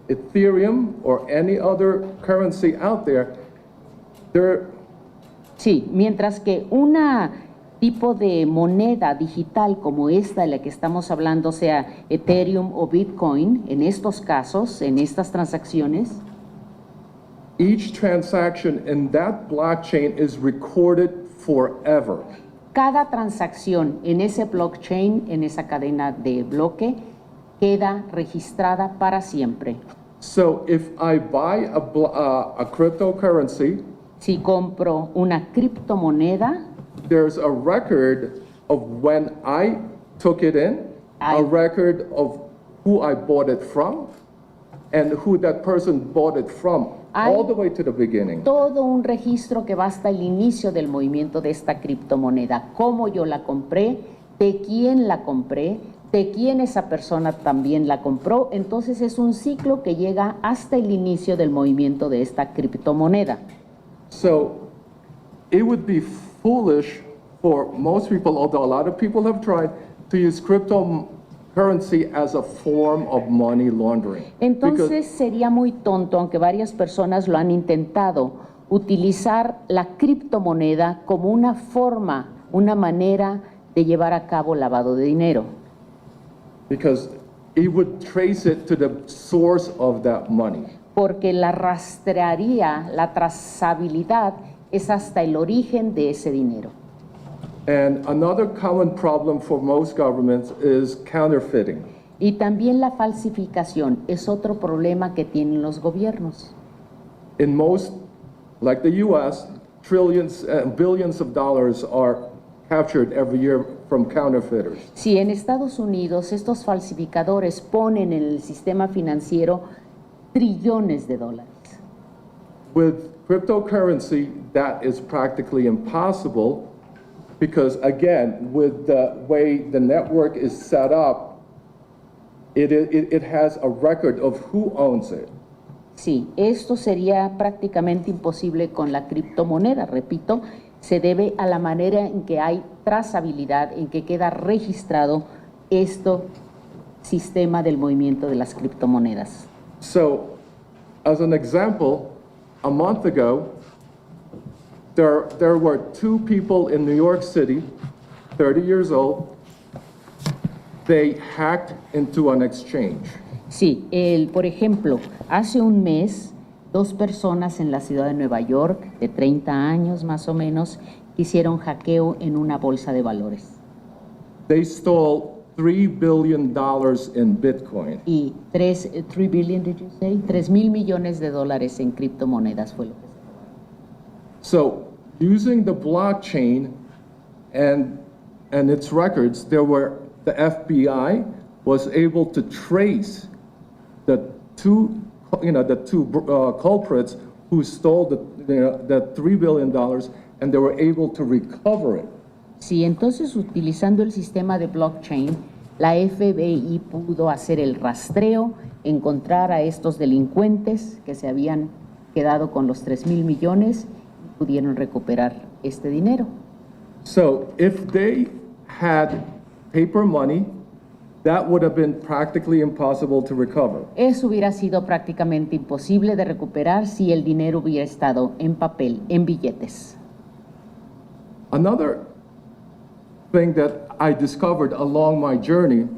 Ethereum, or any other currency out there, Sí, mientras que una tipo de moneda digital como esta de la que estamos hablando, sea Ethereum o Bitcoin, en estos casos, en estas transacciones, each transaction in that blockchain is recorded forever. cada transacción en ese blockchain, en esa cadena de bloque, queda registrada para siempre. So if I buy a cryptocurrency, Si compro una criptomoneda, there's a record of when I took it in, a record of who I bought it from, and who that person bought it from, all the way to the beginning. todo un registro que va hasta el inicio del movimiento de esta criptomoneda, cómo yo la compré, de quién la compré, de quién esa persona también la compró. Entonces es un ciclo que llega hasta el inicio del movimiento de esta criptomoneda. So it would be foolish for most people, although a lot of people have tried, to use cryptocurrency as a form of money laundering. Entonces sería muy tonto, aunque varias personas lo han intentado, utilizar la criptomoneda como una forma, una manera de llevar a cabo lavado de dinero. Because it would trace it to the source of that money. Porque la rastrearía, la trazabilidad es hasta el origen de ese dinero. And another common problem for most governments is counterfeiting. Y también la falsificación es otro problema que tienen los gobiernos. In most, like the US, trillions and billions of dollars are captured every year from counterfeiters. Si en Estados Unidos estos falsificadores ponen en el sistema financiero trillones de dólares. With cryptocurrency, that is practically impossible because, again, with the way the network is set up, it has a record of who owns it. Sí, esto sería prácticamente imposible con la criptomoneda. Repito, se debe a la manera en que hay trazabilidad, en que queda registrado este sistema del movimiento de las criptomonedas. So, as an example, a month ago, there were two people in New York City, 30 years old. They hacked into an exchange. Sí, por ejemplo, hace un mes, dos personas en la ciudad de Nueva York, de 30 años más o menos, hicieron hackeo en una bolsa de valores. They stole $3 billion in Bitcoin. Y 3 billion, did you say? 3,000 millones de dólares en criptomonedas fue lo que se robaron. So, using the blockchain and its records, the FBI was able to trace the two culprits who stole the $3 billion, and they were able to recover it. Sí, entonces utilizando el sistema de blockchain, la FBI pudo hacer el rastreo, encontrar a estos delincuentes que se habían quedado con los 3,000 millones y pudieron recuperar este dinero. So if they had paper money, that would have been practically impossible to recover. Eso hubiera sido prácticamente imposible de recuperar si el dinero hubiera estado en papel, en billetes. Another thing that I discovered along my journey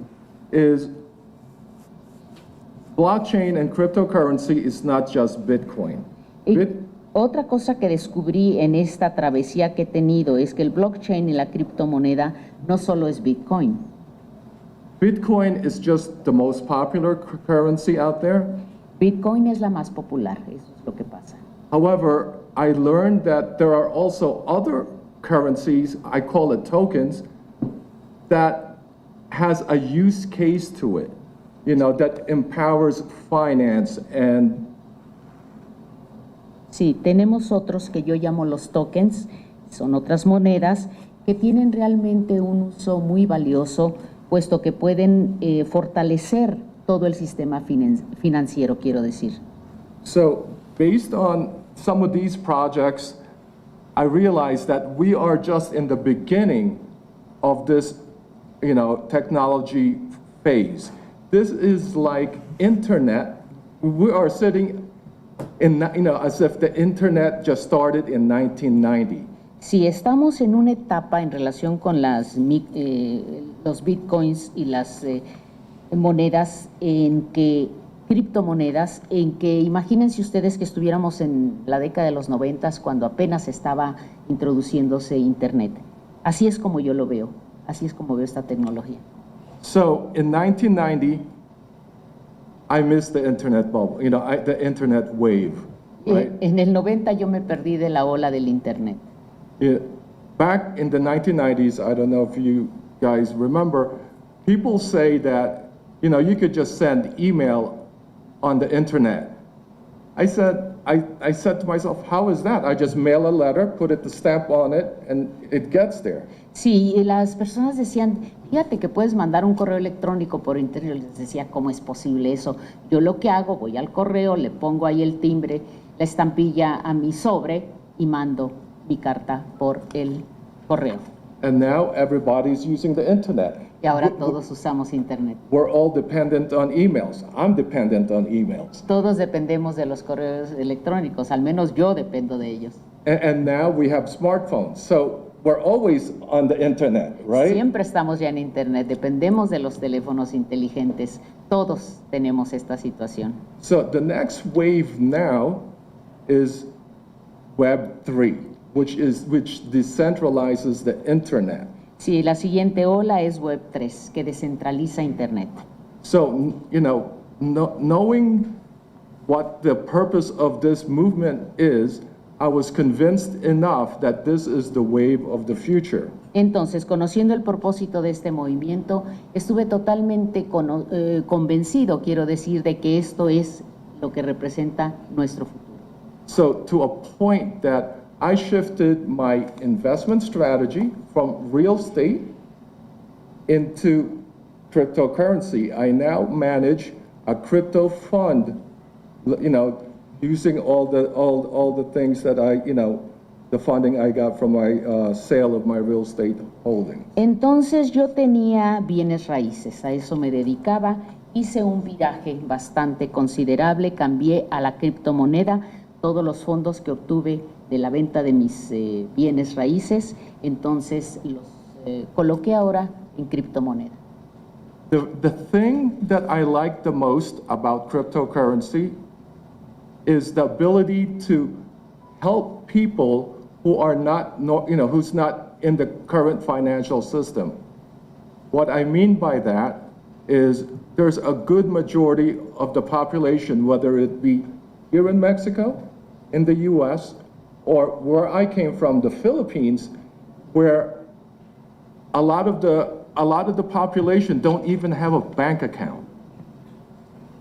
is blockchain and cryptocurrency is not just Bitcoin. Y otra cosa que descubrí en esta travesía que he tenido es que el blockchain y la criptomoneda no solo es Bitcoin. Bitcoin is just the most popular currency out there. Bitcoin es la más popular, eso es lo que pasa. However, I learned that there are also other currencies, I call it tokens, that has a use case to it, that empowers finance and Sí, tenemos otros que yo llamo los tokens, son otras monedas que tienen realmente un uso muy valioso, puesto que pueden fortalecer todo el sistema financiero, quiero decir. So, based on some of these projects, I realized that we are just in the beginning of this, technology phase. This is like internet. We are sitting in, as if the internet just started in 1990. Si estamos en una etapa en relación con los bitcoins y las monedas criptomonedas, en que imagínense ustedes que estuviéramos en la década de los 90 cuando apenas estaba introduciéndose internet. Así es como yo lo veo, así es como veo esta tecnología. So in 1990, I missed the internet bubble, the internet wave, right? En el 90 yo me perdí de la ola del internet. Yeah. Back in the 1990s, I don't know if you guys remember, people say that, you could just send email on the internet. I said to myself, how is that? I just mail a letter, put the stamp on it, and it gets there. Sí, y las personas decían, fíjate que puedes mandar un correo electrónico por internet. Les decía, ¿cómo es posible eso? Yo lo que hago, voy al correo, le pongo ahí el timbre, la estampilla a mi sobre y mando mi carta por el correo. And now everybody's using the internet. Y ahora todos usamos internet. We're all dependent on emails. I'm dependent on emails. Todos dependemos de los correos electrónicos, al menos yo dependo de ellos. And now we have smartphones. So we're always on the internet, right? Siempre estamos ya en internet, dependemos de los teléfonos inteligentes. Todos tenemos esta situación. So the next wave now is Web3, which decentralizes the internet. Sí, la siguiente ola es Web3, que descentraliza internet. So, knowing what the purpose of this movement is, I was convinced enough that this is the wave of the future. Entonces, conociendo el propósito de este movimiento, estuve totalmente convencido, quiero decir, de que esto es lo que representa nuestro futuro. So to a point that I shifted my investment strategy from real estate into cryptocurrency. I now manage a crypto fund, using all the things that the funding I got from my sale of my real estate holding. Entonces yo tenía bienes raíces, a eso me dedicaba, hice un viraje bastante considerable, cambié a la criptomoneda todos los fondos que obtuve de la venta de mis bienes raíces, entonces los coloqué ahora en criptomoneda. The thing that I like the most about cryptocurrency is the ability to help people who are who's not in the current financial system. What I mean by that is there's a good majority of the population, whether it be here in Mexico, in the US, or where I came from, the Philippines, where a lot of the population don't even have a bank account.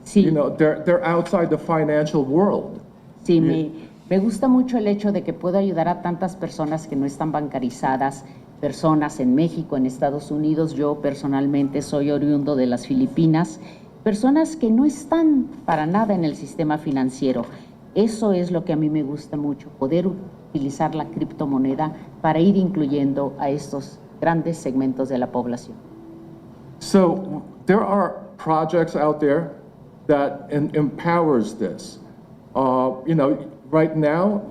Sí. They're outside the financial world. Sí, me gusta mucho el hecho de que puedo ayudar a tantas personas que no están bancarizadas, personas en México, en Estados Unidos. Yo personalmente soy oriundo de las Filipinas, personas que no están para nada en el sistema financiero. Eso es lo que a mí me gusta mucho, poder utilizar la criptomoneda para ir incluyendo a estos grandes segmentos de la población. So there are projects out there that empowers this. Right now,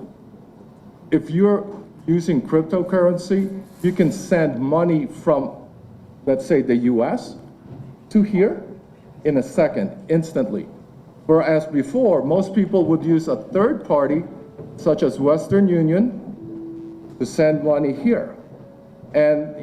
if you're using cryptocurrency, you can send money from, let's say, the US to here in a second, instantly. Whereas before, most people would use a third party, such as Western Union, to send money here. And,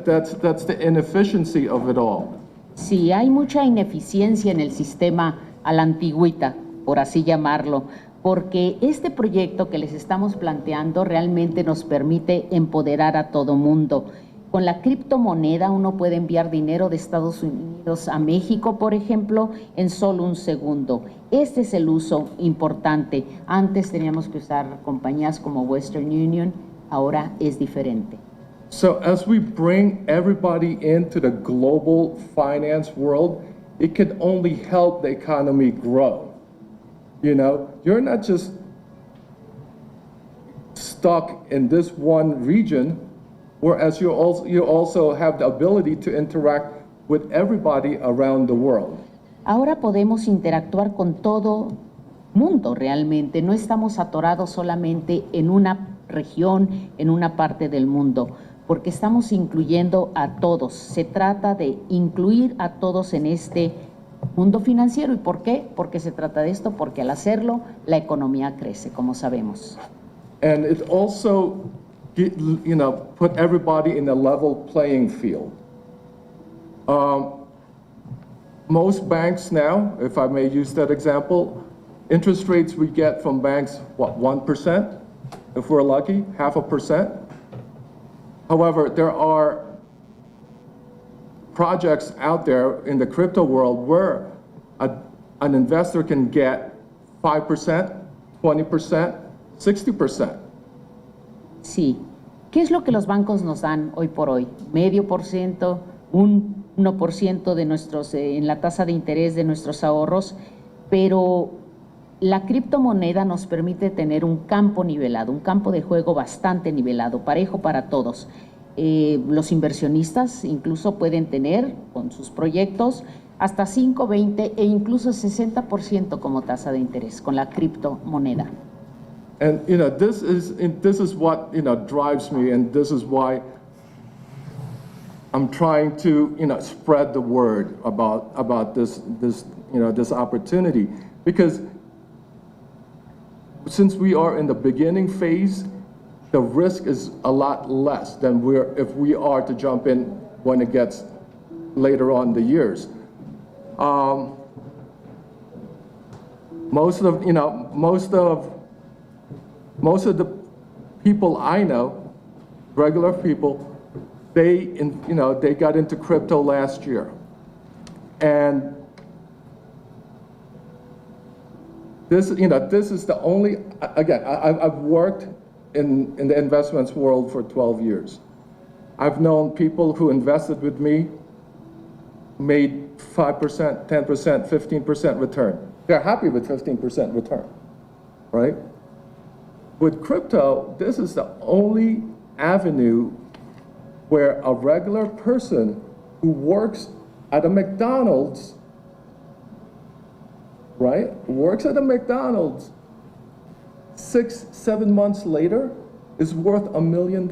that's the inefficiency of it all. Sí, hay mucha ineficiencia en el sistema a la antigüita, por así llamarlo, porque este proyecto que les estamos planteando realmente nos permite empoderar a todo mundo. Con la criptomoneda uno puede enviar dinero de Estados Unidos a México, por ejemplo, en solo un segundo. Este es el uso importante. Antes teníamos que usar compañías como Western Union, ahora es diferente. So as we bring everybody into the global finance world, it can only help the economy grow. You're not just stuck in this one region, whereas you also have the ability to interact with everybody around the world. Ahora podemos interactuar con todo mundo realmente. No estamos atorados solamente en una región, en una parte del mundo, porque estamos incluyendo a todos. Se trata de incluir a todos en este mundo financiero. ¿Y por qué? Porque se trata de esto, porque al hacerlo la economía crece, como sabemos. And it also, put everybody in a level playing field. Most banks now, if I may use that example, interest rates we get from banks, 1%? If we're lucky, 0.5%. However, there are projects out there in the crypto world where an investor can get 5%, 20%, 60%. Sí. ¿Qué es lo que los bancos nos dan hoy por hoy? 0.5%, un 1% de nuestros, en la tasa de interés de nuestros ahorros, pero la criptomoneda nos permite tener un campo nivelado, un campo de juego bastante nivelado, parejo para todos. Los inversionistas incluso pueden tener con sus proyectos hasta 5, 20 e incluso 60% como tasa de interés con la criptomoneda. And this is what drives me, and this is why I'm trying to spread the word about this opportunity, because since we are in the beginning phase, the risk is a lot less than if we are to jump in when it gets later on the years. Most of the people I know, regular people, they got into crypto last year, and This is the only, again, I've worked in the investments world for 12 years. I've known people who invested with me, made 5%, 10%, 15% return. They're happy with 15% return, right? With crypto, this is the only avenue where a regular person who works at a McDonald's, right, works at a McDonald's, 6, 7 months later is worth $1 million.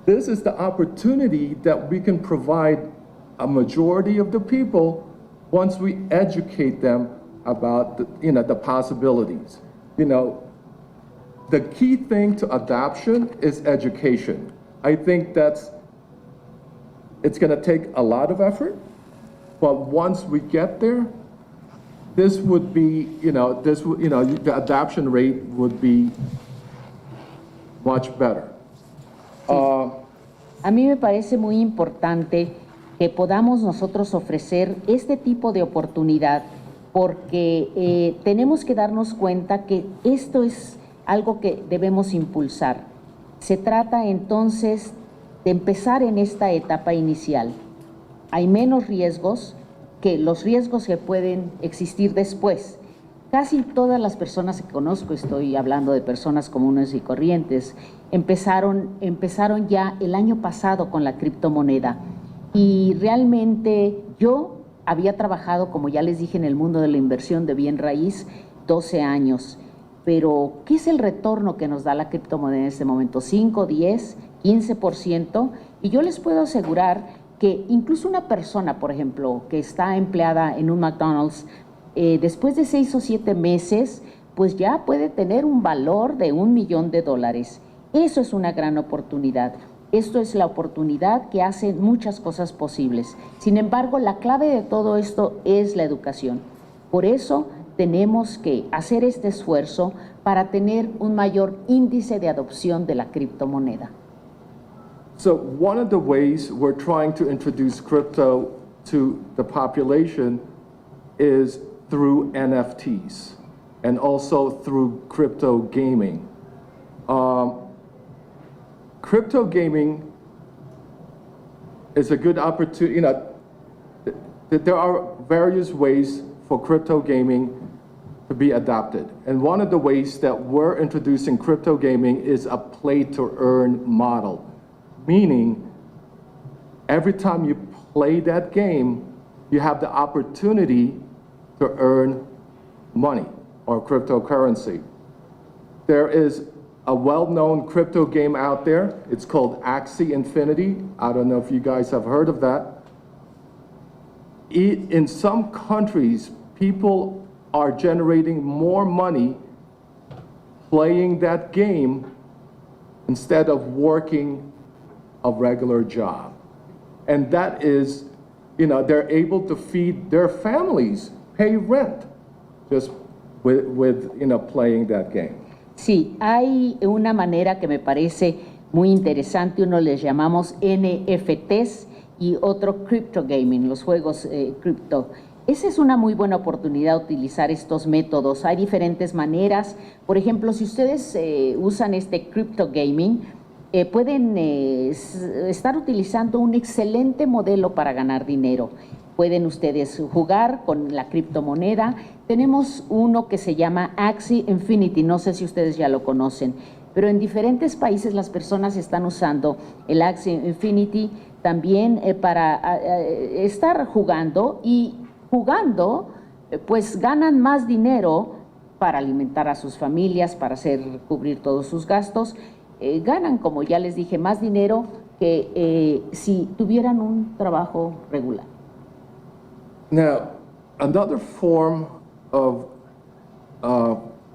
This is the opportunity that we can provide a majority of the people once we educate them about the possibilities. The key thing to adoption is education. I think it's going to take a lot of effort, but once we get there, this would be, the adoption rate would be much better. A mí me parece muy importante que podamos nosotros ofrecer este tipo de oportunidad porque tenemos que darnos cuenta que esto es algo que debemos impulsar. Se trata entonces de empezar en esta etapa inicial. Hay menos riesgos que los riesgos que pueden existir después. Casi todas las personas que conozco, estoy hablando de personas comunes y corrientes, empezaron ya el año pasado con la criptomoneda. Y realmente yo había trabajado, como ya les dije, en el mundo de la inversión de bien raíz 12 años. Pero, ¿qué es el retorno que nos da la criptomoneda en este momento? 5, 10, 15%. Y yo les puedo asegurar que incluso una persona, por ejemplo, que está empleada en un McDonald's, después de 6 o 7 meses, pues ya puede tener un valor de $1 millón. Eso es una gran oportunidad. Esto es la oportunidad que hace muchas cosas posibles. Sin embargo, la clave de todo esto es la educación. Por eso tenemos que hacer este esfuerzo para tener un mayor índice de adopción de la criptomoneda. So one of the ways we're trying to introduce crypto to the population is through NFTs and also through crypto gaming. Crypto gaming is a good opportunity. There are various ways for crypto gaming to be adopted. And one of the ways that we're introducing crypto gaming is a play-to-earn model, meaning every time you play that game, you have the opportunity to earn money or cryptocurrency. There is a well-known crypto game out there. It's called Axie Infinity. I don't know if you guys have heard of that. In some countries, people are generating more money playing that game instead of working a regular job. And that is, they're able to feed their families, pay rent, just with playing that game. Sí, hay una manera que me parece muy interesante, uno les llamamos NFTs y otro crypto gaming, los juegos cripto. Esa es una muy buena oportunidad utilizar estos métodos. Hay diferentes maneras. Por ejemplo, si ustedes usan este crypto gaming, pueden estar utilizando un excelente modelo para ganar dinero. Pueden ustedes jugar con la criptomoneda. Tenemos uno que se llama Axie Infinity, no sé si ustedes ya lo conocen, pero en diferentes países las personas están usando el Axie Infinity también para estar jugando y jugando pues ganan más dinero para alimentar a sus familias, para cubrir todos sus gastos. Ganan, como ya les dije, más dinero que si tuvieran un trabajo regular. Now, another form of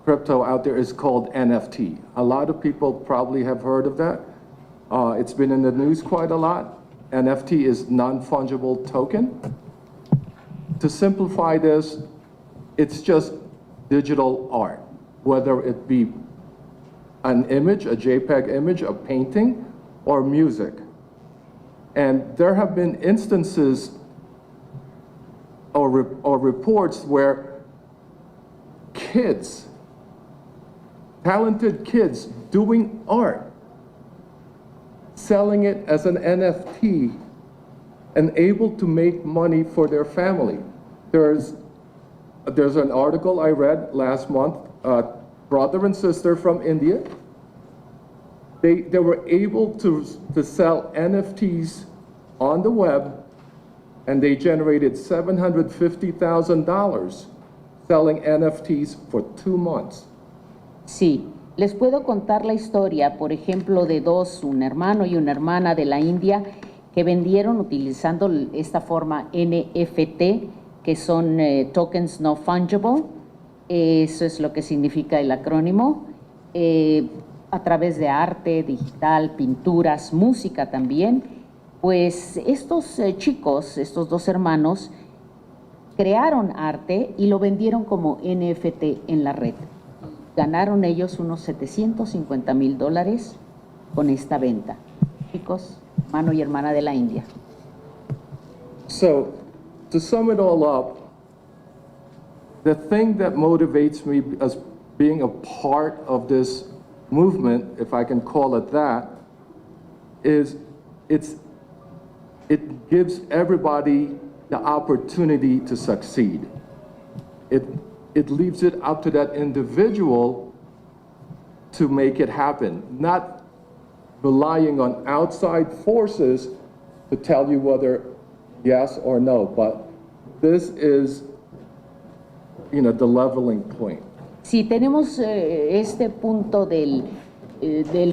crypto out there is called NFT. A lot of people probably have heard of that. It's been in the news quite a lot. NFT is non-fungible token. To simplify this, it's just digital art, whether it be an image, a JPEG image, a painting, or music. And there have been instances or reports where kids, talented kids doing art, selling it as an NFT, and able to make money for their family. There's an article I read last month, brother and sister from India. They were able to sell NFTs on the web, and they generated $750,000 selling NFTs for 2 months. Sí, les puedo contar la historia, por ejemplo, de dos, un hermano y una hermana de la India, que vendieron utilizando esta forma NFT, que son tokens no fungible, eso es lo que significa el acrónimo, a través de arte digital, pinturas, música también. Pues estos chicos, estos dos hermanos, crearon arte y lo vendieron como NFT en la red. Ganaron ellos unos $750,000 con esta venta. Chicos, hermano y hermana de la India. So, to sum it all up, the thing that motivates me as being a part of this movement, if I can call it that, is it gives everybody the opportunity to succeed. It leaves it up to that individual to make it happen, not relying on outside forces to tell you whether yes or no, but this is, the leveling point. Si tenemos este punto del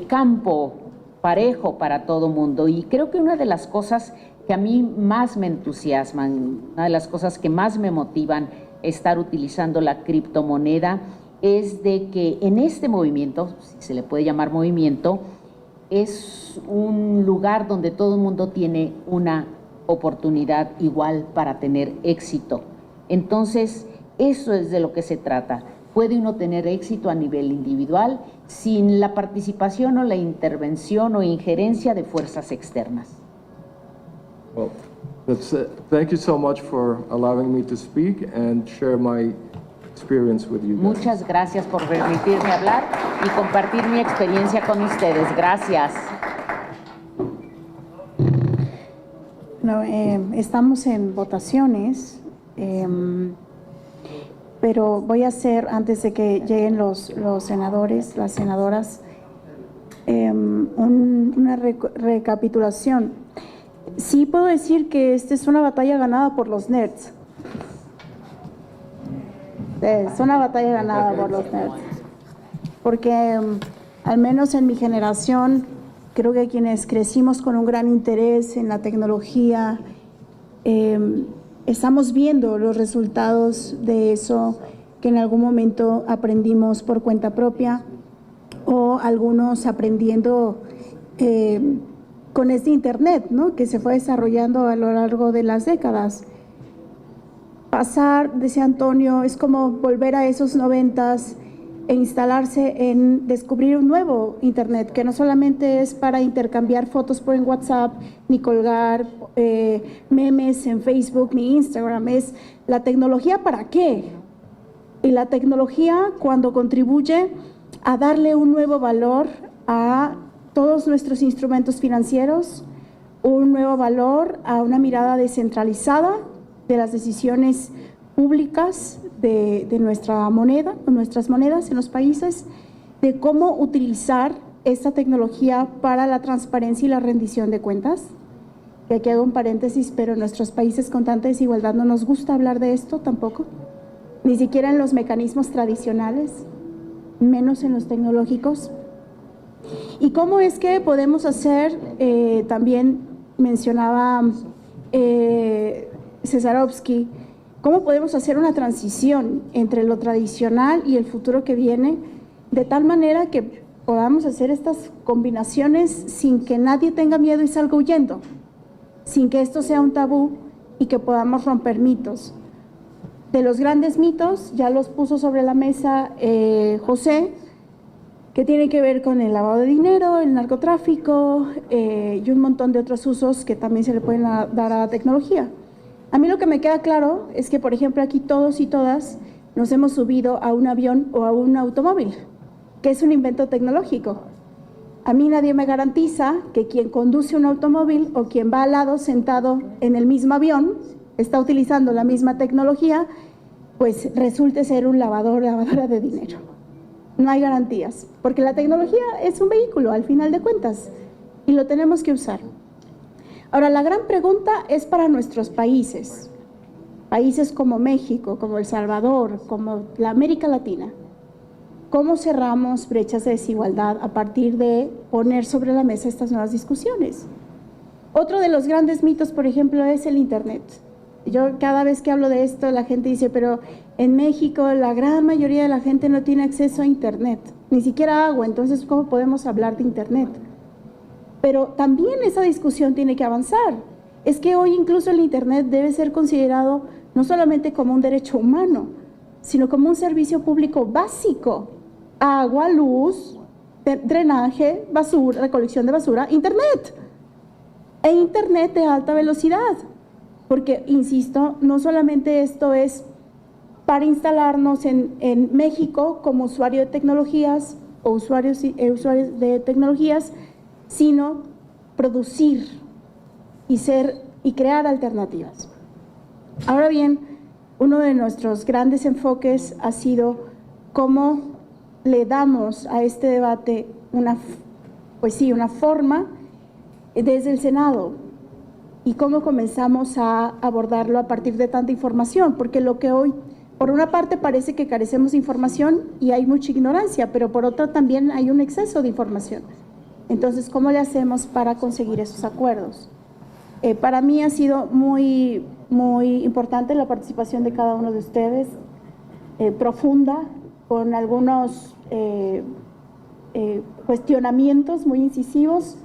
campo parejo para todo mundo, y creo que una de las cosas que a mí más me entusiasman, una de las cosas que más me motivan estar utilizando la criptomoneda es de que en este movimiento, si se le puede llamar movimiento, es un lugar donde todo el mundo tiene una oportunidad igual para tener éxito. Entonces, eso es de lo que se trata. Puede uno tener éxito a nivel individual sin la participación o la intervención o injerencia de fuerzas externas. Well, that's it. Thank you so much for allowing me to speak and share my experience with you guys. Muchas gracias por permitirme hablar y compartir mi experiencia con ustedes. Gracias. No, estamos en votaciones, pero voy a hacer, antes de que lleguen los senadores, las senadoras, una recapitulación. Sí puedo decir que esta es una batalla ganada por los nerds. Es una batalla ganada por los nerds. Porque al menos en mi generación, creo que quienes crecimos con un gran interés en la tecnología, estamos viendo los resultados de eso que en algún momento aprendimos por cuenta propia o algunos aprendiendo con este Internet, ¿no?, que se fue desarrollando a lo largo de las décadas. Pasar, decía Antonio, es como volver a esos 90s e instalarse en descubrir un nuevo Internet, que no solamente es para intercambiar fotos por en WhatsApp, ni colgar memes en Facebook, ni Instagram, es la tecnología ¿para qué? Y la tecnología cuando contribuye a darle un nuevo valor a todos nuestros instrumentos financieros, un nuevo valor a una mirada descentralizada de las decisiones públicas de nuestra moneda, o nuestras monedas en los países, de cómo utilizar esta tecnología para la transparencia y la rendición de cuentas. Y aquí hago un paréntesis, pero en nuestros países con tanta desigualdad no nos gusta hablar de esto tampoco, ni siquiera en los mecanismos tradicionales, menos en los tecnológicos. ¿Y cómo es que podemos hacer, también mencionaba Cesarovsky, cómo podemos hacer una transición entre lo tradicional y el futuro que viene, de tal manera que podamos hacer estas combinaciones sin que nadie tenga miedo y salga huyendo, sin que esto sea un tabú y que podamos romper mitos? De los grandes mitos, ya los puso sobre la mesa José, que tiene que ver con el lavado de dinero, el narcotráfico y un montón de otros usos que también se le pueden dar a la tecnología. A mí lo que me queda claro es que, por ejemplo, aquí todos y todas nos hemos subido a un avión o a un automóvil, que es un invento tecnológico. A mí nadie me garantiza que quien conduce un automóvil o quien va al lado sentado en el mismo avión, está utilizando la misma tecnología, pues resulte ser un lavadora de dinero. No hay garantías, porque la tecnología es un vehículo al final de cuentas y lo tenemos que usar. Ahora, la gran pregunta es para nuestros países, países como México, como El Salvador, como la América Latina. ¿Cómo cerramos brechas de desigualdad a partir de poner sobre la mesa estas nuevas discusiones? Otro de los grandes mitos, por ejemplo, es el Internet. Yo cada vez que hablo de esto, la gente dice, pero en México la gran mayoría de la gente no tiene acceso a Internet, ni siquiera agua, entonces ¿cómo podemos hablar de Internet? Pero también esa discusión tiene que avanzar. Es que hoy incluso el Internet debe ser considerado no solamente como un derecho humano, sino como un servicio público básico. Agua, luz, drenaje, basura, recolección de basura, Internet. E Internet de alta velocidad. Porque, insisto, no solamente esto es para instalarnos en México como usuario de tecnologías o usuarios de tecnologías, sino producir y crear alternativas. Ahora bien, uno de nuestros grandes enfoques ha sido cómo le damos a este debate una forma desde el Senado. Y cómo comenzamos a abordarlo a partir de tanta información, porque lo que hoy, por una parte parece que carecemos de información y hay mucha ignorancia, pero por otra también hay un exceso de información. Entonces, ¿cómo le hacemos para conseguir esos acuerdos? Para mí ha sido muy importante la participación de cada uno de ustedes, profunda, con algunos cuestionamientos muy incisivos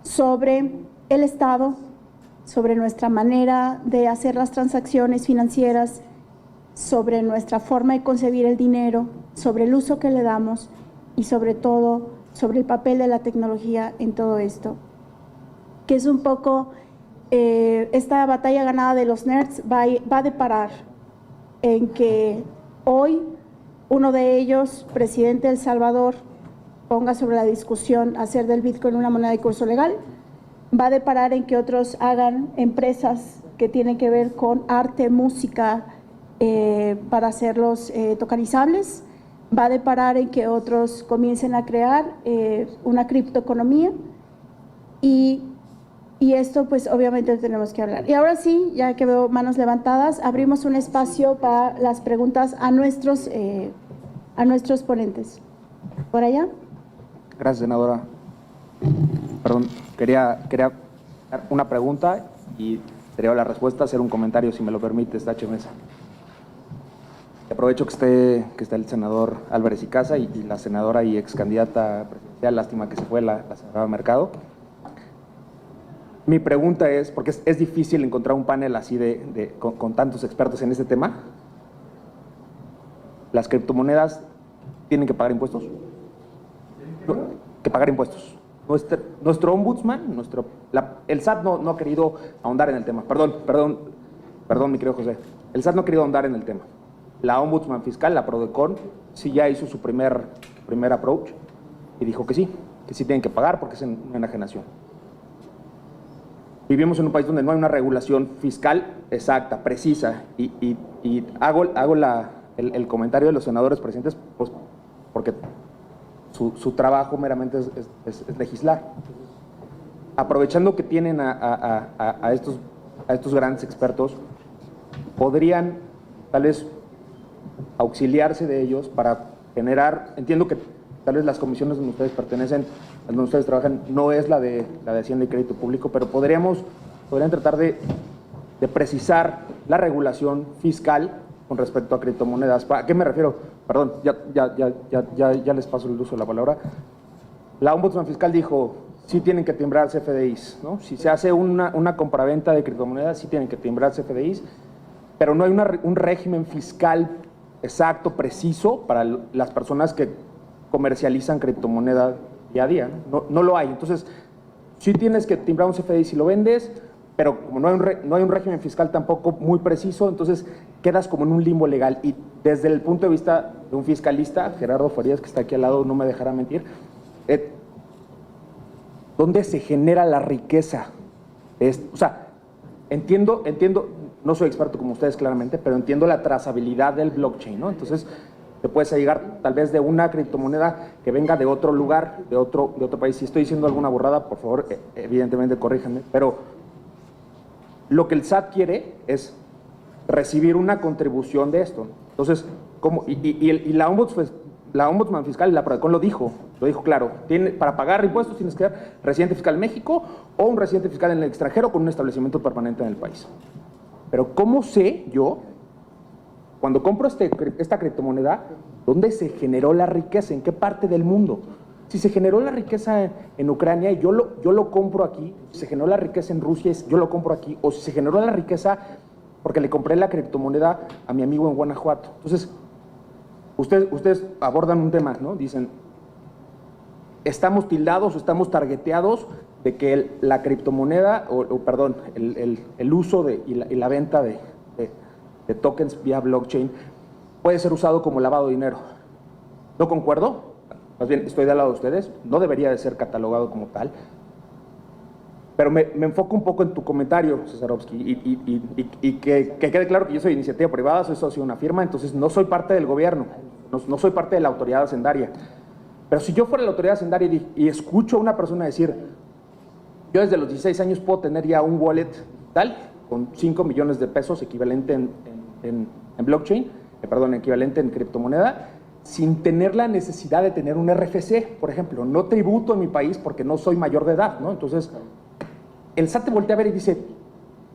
sobre el Estado, sobre nuestra manera de hacer las transacciones financieras, sobre nuestra forma de concebir el dinero, sobre el uso que le damos y sobre todo sobre el papel de la tecnología en todo esto. Que es un poco esta batalla ganada de los nerds va a deparar en que hoy uno de ellos, presidente de El Salvador, ponga sobre la discusión hacer del Bitcoin una moneda de curso legal. Va a deparar en que otros hagan empresas que tienen que ver con arte, música, para hacerlos tokenizables. Va a deparar en que otros comiencen a crear una criptoeconomía y esto pues obviamente tenemos que hablar. Y ahora sí, ya que veo manos levantadas, abrimos un espacio para las preguntas a nuestros ponentes. ¿Por allá? Gracias, senadora. Perdón, quería dar una pregunta y sería la respuesta, hacer un comentario, si me lo permite, Tache Mesa. Aprovecho que esté el senador Álvarez y Casa y la senadora y ex candidata presidencial, lástima que se fue la senadora Mercado. Mi pregunta es, porque es difícil encontrar un panel así con tantos expertos en este tema, ¿las criptomonedas tienen que pagar impuestos? Que pagar impuestos. Nuestro ombudsman, el SAT no ha querido ahondar en el tema. Perdón, mi querido José. El SAT no ha querido ahondar en el tema. La ombudsman fiscal, la Prodecon, sí ya hizo su primer approach y dijo que sí tienen que pagar porque es una enajenación. Vivimos en un país donde no hay una regulación fiscal exacta, precisa, y hago el comentario de los senadores presentes pues, porque su trabajo meramente es legislar. Aprovechando que tienen a estos grandes expertos, podrían tal vez auxiliarse de ellos para generar, entiendo que tal vez las comisiones donde ustedes pertenecen, donde ustedes trabajan, no es la de Hacienda y Crédito Público, pero podrían tratar de precisar la regulación fiscal con respecto a criptomonedas. ¿A qué me refiero? Perdón, ya les paso el uso de la palabra. La ombudsman fiscal dijo, sí tienen que timbrar CFDIs, ¿no? Si se hace una compraventa de criptomonedas, sí tienen que timbrar CFDIs, pero no hay un régimen fiscal exacto, preciso, para las personas que comercializan criptomoneda día a día, ¿no? No lo hay. Entonces, sí tienes que timbrar un CFDI si lo vendes, pero como no hay un régimen fiscal tampoco muy preciso, entonces quedas como en un limbo legal. Y desde el punto de vista de un fiscalista, Gerardo Farías, que está aquí al lado, no me dejará mentir, ¿dónde se genera la riqueza? O sea, entiendo, no soy experto como ustedes claramente, pero entiendo la trazabilidad del blockchain, ¿no? Entonces, te puedes llegar tal vez de una criptomoneda que venga de otro lugar, de otro país. Si estoy diciendo alguna borrada, por favor, evidentemente corríjanme, pero lo que el SAT quiere es recibir una contribución de esto. Entonces, la Ombudsman Fiscal y la PRODECON lo dijo claro, para pagar impuestos tienes que ser residente fiscal en México o un residente fiscal en el extranjero con un establecimiento permanente en el país. Pero ¿cómo sé yo, cuando compro esta criptomoneda, dónde se generó la riqueza? ¿En qué parte del mundo? Si se generó la riqueza en Ucrania y yo lo compro aquí, si se generó la riqueza en Rusia, yo lo compro aquí, o si se generó la riqueza porque le compré la criptomoneda a mi amigo en Guanajuato. Entonces, ustedes abordan un tema, ¿no? Dicen, estamos tildados o estamos targeteados de que la criptomoneda, perdón, el uso y la venta de tokens vía blockchain puede ser usado como lavado de dinero. No concuerdo, más bien estoy del lado de ustedes, no debería de ser catalogado como tal, pero me enfoco un poco en tu comentario, Cesarovsky, y que quede claro que yo soy iniciativa privada, soy socio de una firma, entonces no soy parte del gobierno, no soy parte de la autoridad hacendaria. Pero si yo fuera la autoridad hacendaria y escucho a una persona decir, yo desde los 16 años puedo tener ya un wallet tal, con 5 millones de pesos equivalente en blockchain, equivalente en criptomoneda, sin tener la necesidad de tener un RFC, por ejemplo. No tributo en mi país porque no soy mayor de edad, ¿no? Entonces, el SAT te voltea a ver y dice,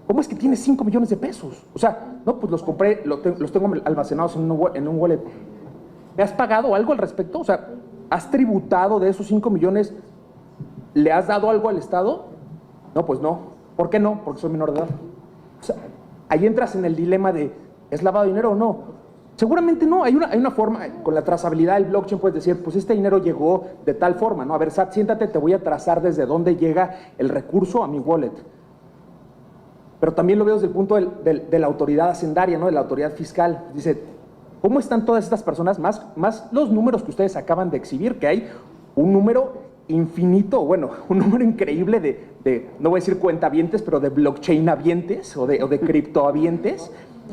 ¿cómo es que tienes 5 millones de pesos? O sea, no, pues los compré, los tengo almacenados en un wallet. ¿Me has pagado algo al respecto? O sea, ¿has tributado de esos 5 millones? ¿Le has dado algo al Estado? No, pues no. ¿Por qué no? Porque soy menor de edad. O sea, ahí entras en el dilema de, ¿es lavado de dinero o no? Seguramente no. Hay una forma, con la trazabilidad del blockchain puedes decir, pues este dinero llegó de tal forma, ¿no? A ver, SAT, siéntate, te voy a trazar desde dónde llega el recurso a mi wallet. Pero también lo veo desde el punto de la autoridad hacendaria, ¿no? De la autoridad fiscal. Dice, ¿cómo están todas estas personas? Más los números que ustedes acaban de exhibir, que hay un número infinito, bueno, un número increíble de no voy a decir cuentavientes, pero de blockchain-avientes o de criptoavientes,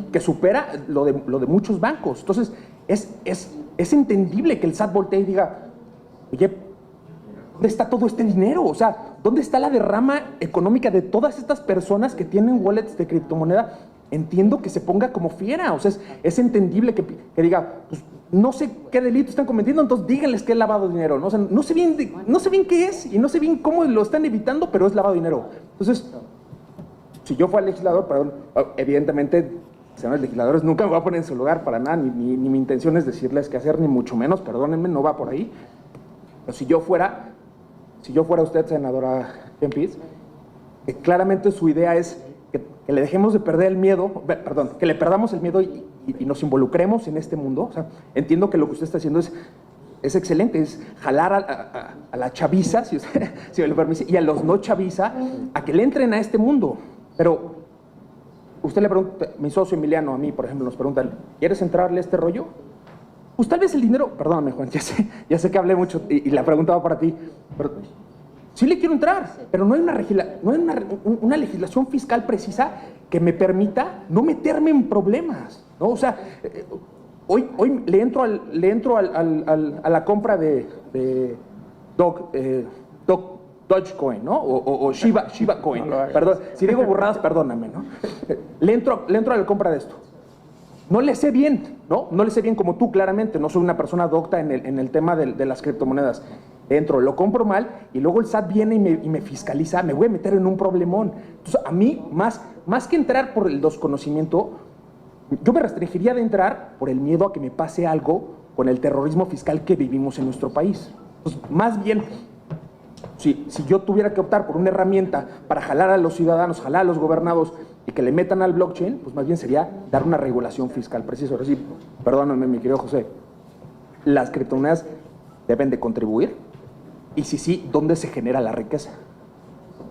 que supera lo de muchos bancos. Entonces, es entendible que el SAT voltee y diga, oye, ¿dónde está todo este dinero? O sea, ¿dónde está la derrama económica de todas estas personas que tienen wallets de criptomoneda? Entiendo que se ponga como fiera, o sea, es entendible que diga, pues, no sé qué delito están cometiendo, entonces díganles que es lavado de dinero, ¿no? O sea, no sé bien qué es y no sé bien cómo lo están evitando, pero es lavado de dinero. Entonces, si yo fuera legislador, perdón, evidentemente, señores legisladores, nunca me voy a poner en su lugar para nada, ni mi intención es decirles qué hacer, ni mucho menos, perdónenme, no va por ahí. Pero si yo fuera usted, senadora Kempis, claramente su idea es que le dejemos de perder el miedo, perdón, que le perdamos el miedo y nos involucremos en este mundo. O sea, entiendo que lo que usted está haciendo es excelente, es jalar a la chaviza, si me lo permite, y a los no chaviza, a que le entren a este mundo. Pero usted le pregunta, mi socio Emiliano, a mí, por ejemplo, nos preguntan, ¿quieres entrarle a este rollo? Pues tal vez el dinero, perdóname Juan, ya sé que hablé mucho y la pregunta va para ti, pero sí le quiero entrar, pero no hay una legislación fiscal precisa que me permita no meterme en problemas, ¿no? O sea, hoy le entro a la compra de Dogecoin, ¿no? O Shiba Coin. Perdón, si digo burradas, perdóname, ¿no? Le entro a la compra de esto. No le sé bien, ¿no? No le sé bien como tú, claramente. No soy una persona docta en el tema de las criptomonedas. Entro, lo compro mal y luego el SAT viene y me fiscaliza, me voy a meter en un problemón. Entonces, a mí, más que entrar por el desconocimiento, yo me restringiría de entrar por el miedo a que me pase algo con el terrorismo fiscal que vivimos en nuestro país. Entonces, más bien, si yo tuviera que optar por una herramienta para jalar a los ciudadanos, jalar a los gobernados y que le metan al blockchain, pues más bien sería dar una regulación fiscal precisa. Ahora sí, perdóname, mi querido José, las criptomonedas deben de contribuir y si sí, ¿dónde se genera la riqueza?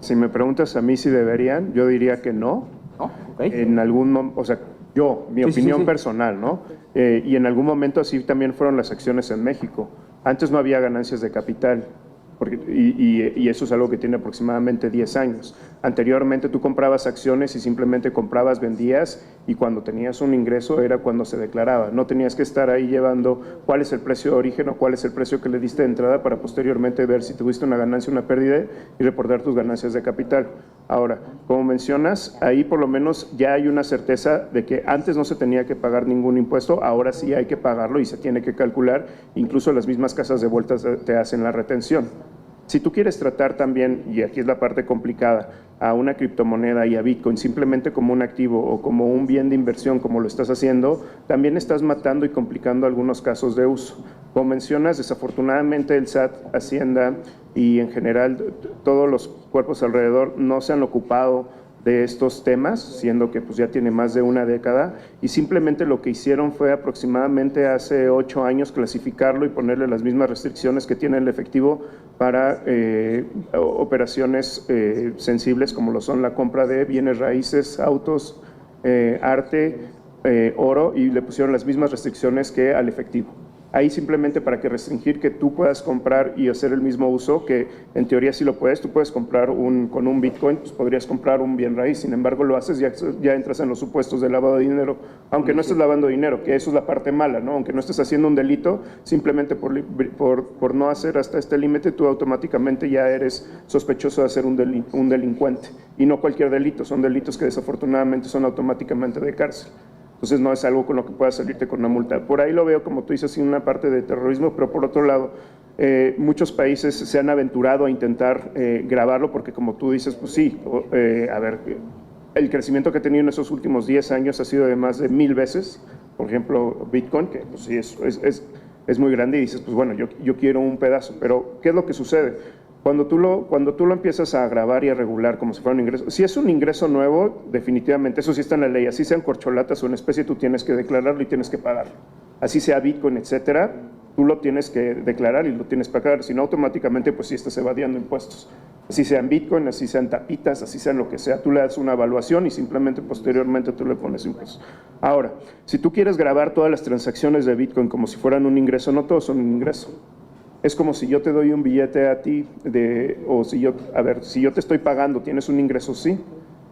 Si me preguntas a mí si deberían, yo diría que no. ¿No? Ok. En algún momento, o sea, mi Sí, sí, opinión sí. personal, ¿no? Y en algún momento así también fueron las acciones en México. Antes no había ganancias de capital, y eso es algo que tiene aproximadamente 10 años. Anteriormente tú comprabas acciones y simplemente comprabas, vendías, y cuando tenías un ingreso era cuando se declaraba. No tenías que estar ahí llevando cuál es el precio de origen o cuál es el precio que le diste de entrada para posteriormente ver si tuviste una ganancia o una pérdida y reportar tus ganancias de capital. Ahora, como mencionas, ahí por lo menos ya hay una certeza de que antes no se tenía que pagar ningún impuesto, ahora sí hay que pagarlo y se tiene que calcular, incluso las mismas casas de vueltas te hacen la retención. Si tú quieres tratar también, y aquí es la parte complicada, a una criptomoneda y a Bitcoin simplemente como un activo o como un bien de inversión como lo estás haciendo, también estás matando y complicando algunos casos de uso. Como mencionas, desafortunadamente el SAT, Hacienda y en general todos los cuerpos alrededor no se han ocupado de estos temas, siendo que pues ya tiene más de una década, y simplemente lo que hicieron fue aproximadamente hace 8 años clasificarlo y ponerle las mismas restricciones que tiene el efectivo para operaciones sensibles como lo son la compra de bienes raíces, autos, arte, oro, y le pusieron las mismas restricciones que al efectivo. Ahí simplemente para que restringir que tú puedas comprar y hacer el mismo uso, que en teoría sí lo puedes, tú puedes comprar con un Bitcoin, pues podrías comprar un bien raíz, sin embargo lo haces, ya entras en los supuestos de lavado de dinero, aunque no estés lavando dinero, que eso es la parte mala, ¿no? Aunque no estés haciendo un delito, simplemente por no hacer hasta este límite, tú automáticamente ya eres sospechoso de ser un delincuente, y no cualquier delito, son delitos que desafortunadamente son automáticamente de cárcel. Entonces no es algo con lo que puedas salirte con una multa. Por ahí lo veo, como tú dices, una parte de terrorismo, pero por otro lado, muchos países se han aventurado a intentar grabarlo, porque como tú dices, pues sí, a ver, el crecimiento que ha tenido en esos últimos 10 años ha sido de más de 1000 veces. Por ejemplo, Bitcoin, que pues sí es muy grande, y dices, pues bueno, yo quiero un pedazo. Pero, ¿qué es lo que sucede? Cuando tú lo empiezas a grabar y a regular como si fuera un ingreso, si es un ingreso nuevo, definitivamente, eso sí está en la ley, así sean corcholatas o en especie, tú tienes que declararlo y tienes que pagarlo. Así sea Bitcoin, etcétera, tú lo tienes que declarar y lo tienes que pagar, si no automáticamente pues sí estás evadiendo impuestos. Así sean Bitcoin, así sean tapitas, así sean lo que sea, tú le das una evaluación y simplemente posteriormente tú le pones impuestos. Ahora, si tú quieres grabar todas las transacciones de Bitcoin como si fueran un ingreso, no todos son un ingreso. Es como si yo te doy un billete a ti, si yo te estoy pagando, tienes un ingreso, sí,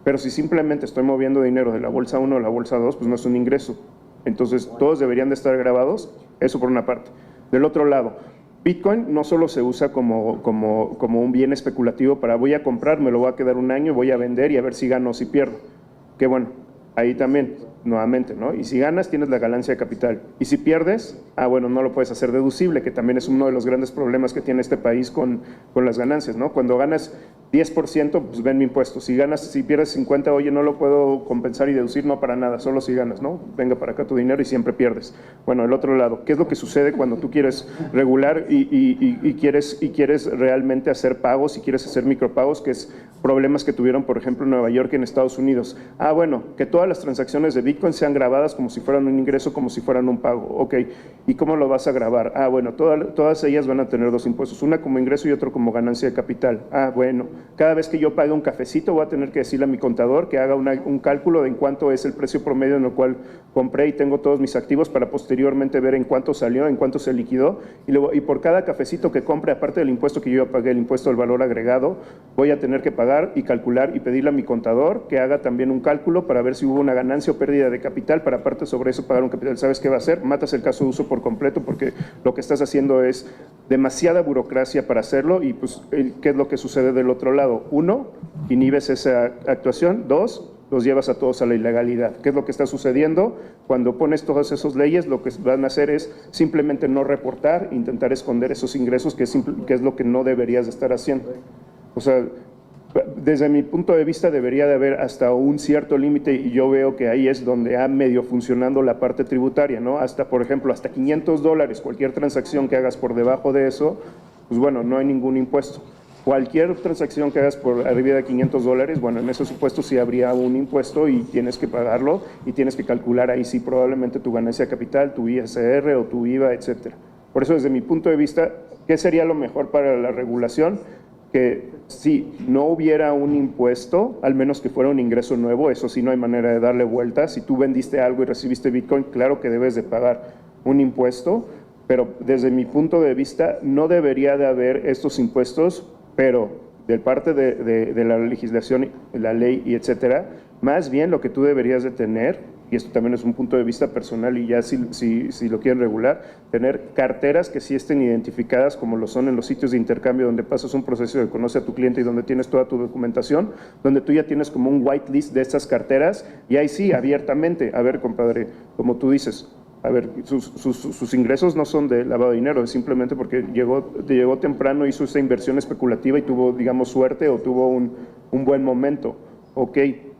pero si simplemente estoy moviendo dinero de la bolsa 1 a la bolsa 2, pues no es un ingreso. Entonces, todos deberían de estar grabados, eso por una parte. Del otro lado, Bitcoin no solo se usa como un bien especulativo para voy a comprar, me lo voy a quedar un año, voy a vender y a ver si gano o si pierdo. Que bueno, ahí también, nuevamente, ¿no? Y si ganas, tienes la ganancia de capital. Y si pierdes, bueno, no lo puedes hacer deducible, que también es uno de los grandes problemas que tiene este país con las ganancias, ¿no? Cuando ganas 10%, pues ven mi impuesto. Si pierdes 50, oye, no lo puedo compensar y deducir, no para nada, solo si ganas, ¿no? Venga para acá tu dinero y siempre pierdes. Bueno, el otro lado, ¿qué es lo que sucede cuando tú quieres regular y quieres realmente hacer pagos y quieres hacer micropagos, que es problemas que tuvieron, por ejemplo, en Nueva York y en Estados Unidos? Bueno, que todas las transacciones de Bitcoin sean grabadas como si fueran un ingreso, como si fueran un pago. Ok, ¿y cómo lo vas a grabar? Bueno, todas ellas van a tener dos impuestos, una como ingreso y otro como ganancia de capital. Bueno, cada vez que yo pague un cafecito voy a tener que decirle a mi contador que haga un cálculo de en cuánto es el precio promedio en el cual compré y tengo todos mis activos para posteriormente ver en cuánto salió, en cuánto se liquidó, y por cada cafecito que compre, aparte del impuesto que yo ya pagué, el impuesto del valor agregado, voy a tener que pagar y calcular y pedirle a mi contador que haga también un cálculo para ver si hubo una ganancia o pérdida de capital, para aparte sobre eso pagar un capital. ¿Sabes qué va a hacer? Matas el caso de uso por completo, porque lo que estás haciendo es demasiada burocracia para hacerlo. Y pues, ¿qué es lo que sucede del otro lado? 1, inhibes esa actuación. 2, los llevas a todos a la ilegalidad. ¿Qué es lo que está sucediendo? Cuando pones todas esas leyes, lo que van a hacer es simplemente no reportar, intentar esconder esos ingresos, que es lo que no deberías de estar haciendo. O sea, desde mi punto de vista debería de haber hasta un cierto límite, y yo veo que ahí es donde ha medio funcionando la parte tributaria, ¿no? Hasta, por ejemplo, hasta $500, cualquier transacción que hagas por debajo de eso, pues bueno, no hay ningún impuesto. Cualquier transacción que hagas por arriba de $500, bueno, en ese supuesto sí habría un impuesto y tienes que pagarlo y tienes que calcular ahí sí probablemente tu ganancia de capital, tu ISR o tu IVA, etcétera. Por eso, desde mi punto de vista, ¿qué sería lo mejor para la regulación? que si no hubiera un impuesto, al menos que fuera un ingreso nuevo, eso sí no hay manera de darle vuelta. Si tú vendiste algo y recibiste Bitcoin, claro que debes de pagar un impuesto, pero desde mi punto de vista no debería de haber estos impuestos, pero de parte de la legislación, la ley y etcétera, más bien lo que tú deberías de tener, y esto también es un punto de vista personal y ya si lo quieren regular, tener carteras que sí estén identificadas como lo son en los sitios de intercambio donde pasas un proceso de conoce a tu cliente y donde tienes toda tu documentación, donde tú ya tienes como un whitelist de estas carteras y ahí sí, abiertamente, a ver, compadre, como tú dices, a ver, sus ingresos no son de lavado de dinero, es simplemente porque llegó temprano, hizo esa inversión especulativa y tuvo, digamos, suerte o tuvo un buen momento. Ok,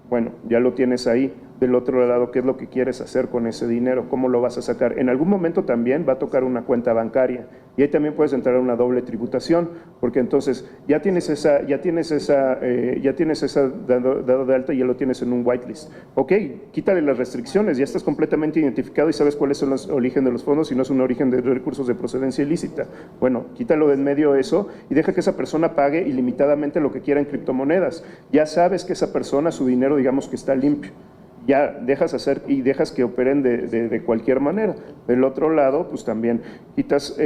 bueno, ya lo tienes ahí. Del otro lado, ¿qué es lo que quieres hacer con ese dinero? ¿Cómo lo vas a sacar? En algún momento también va a tocar una cuenta bancaria y ahí también puedes entrar a una doble tributación, porque entonces ya tienes esa dado de alta y ya lo tienes en un whitelist. Ok, quítale las restricciones, ya estás completamente identificado y sabes cuáles son los orígenes de los fondos y no es un origen de recursos de procedencia ilícita. Bueno, quítalo de en medio eso y deja que esa persona pague ilimitadamente lo que quiera en criptomonedas. Ya sabes que esa persona, su dinero, digamos que está limpio. Ya dejas hacer y dejas que operen de cualquier manera. Del otro lado, pues también quitas,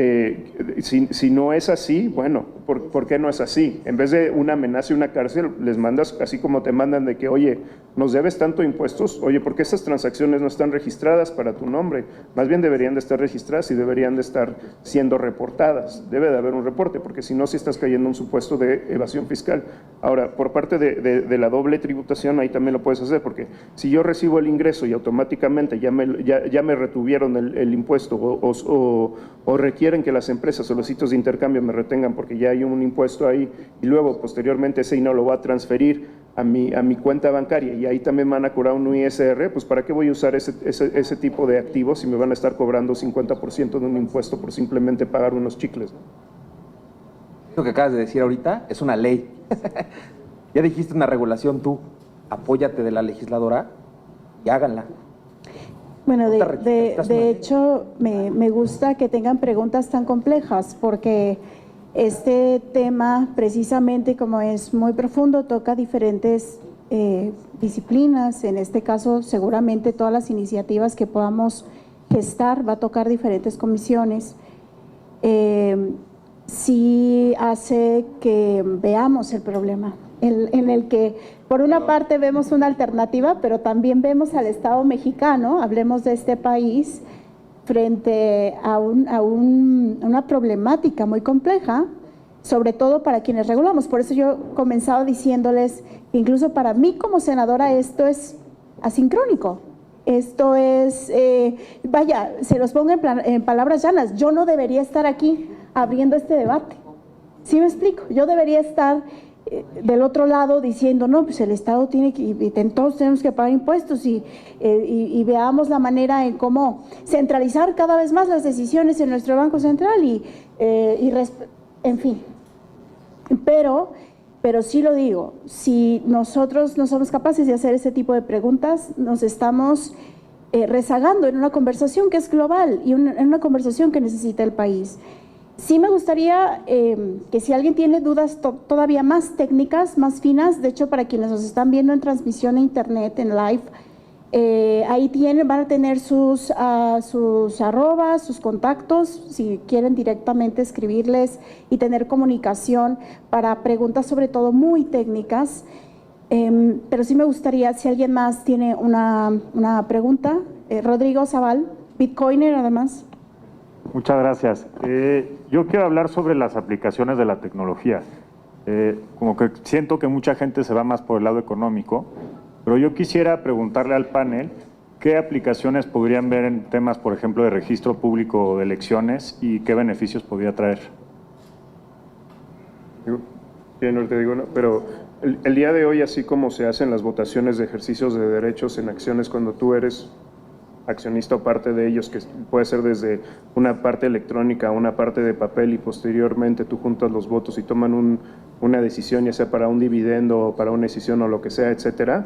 si no es así, bueno, ¿por qué no es así? En vez de una amenaza y una cárcel, les mandas así como te mandan de que, oye, nos debes tanto impuestos, oye, ¿por qué estas transacciones no están registradas para tu nombre? Más bien deberían de estar registradas y deberían de estar siendo reportadas. Debe de haber un reporte, porque si no, si estás cayendo en un supuesto de evasión fiscal. Ahora, por parte de la doble tributación, ahí también lo puedes hacer, porque si yo recibo el ingreso y automáticamente ya me retuvieron el impuesto o requieren que las empresas o los sitios de intercambio me retengan porque ya hay un impuesto ahí y luego posteriormente ese INO lo va a transferir a mi cuenta bancaria y ahí también van a cobrar un ISR, pues ¿para qué voy a usar ese tipo de activos si me van a estar cobrando 50% de un impuesto por simplemente pagar unos chicles? Lo que acabas de decir ahorita es una ley. Ya dijiste una regulación tú, apóyate de la legisladora y háganla. Bueno, de hecho, me gusta que tengan preguntas tan complejas porque este tema, precisamente como es muy profundo, toca diferentes disciplinas. En este caso, seguramente todas las iniciativas que podamos gestar va a tocar diferentes comisiones. Sí hace que veamos el problema, en el que por una parte vemos una alternativa, pero también vemos al Estado mexicano, hablemos de este país, frente a una problemática muy compleja, sobre todo para quienes regulamos. Por eso yo comenzaba diciéndoles que incluso para mí como senadora esto es asincrónico. Esto es, vaya, se los pongo en palabras llanas, yo no debería estar aquí abriendo este debate. ¿Sí me explico? Yo debería estar del otro lado diciendo, no, pues el Estado tiene que, todos tenemos que pagar impuestos y veamos la manera en cómo centralizar cada vez más las decisiones en nuestro Banco Central en fin. Pero sí lo digo, si nosotros no somos capaces de hacer ese tipo de preguntas, nos estamos rezagando en una conversación que es global y en una conversación que necesita el país. Sí me gustaría que si alguien tiene dudas todavía más técnicas, más finas, de hecho para quienes nos están viendo en transmisión a internet, en live, ahí van a tener sus arrobas, sus contactos, si quieren directamente escribirles y tener comunicación para preguntas sobre todo muy técnicas. Pero sí me gustaría, si alguien más tiene una pregunta, Rodrigo Zaval, Bitcoiner además. Muchas gracias. Yo quiero hablar sobre las aplicaciones de la tecnología. Como que siento que mucha gente se va más por el lado económico, pero yo quisiera preguntarle al panel qué aplicaciones podrían ver en temas, por ejemplo, de registro público de elecciones y qué beneficios podría traer. No te digo, no, pero el día de hoy, así como se hacen las votaciones de ejercicios de derechos en acciones cuando tú eres accionista o parte de ellos, que puede ser desde una parte electrónica a una parte de papel y posteriormente tú juntas los votos y toman una decisión, ya sea para un dividendo o para una decisión o lo que sea, etcétera.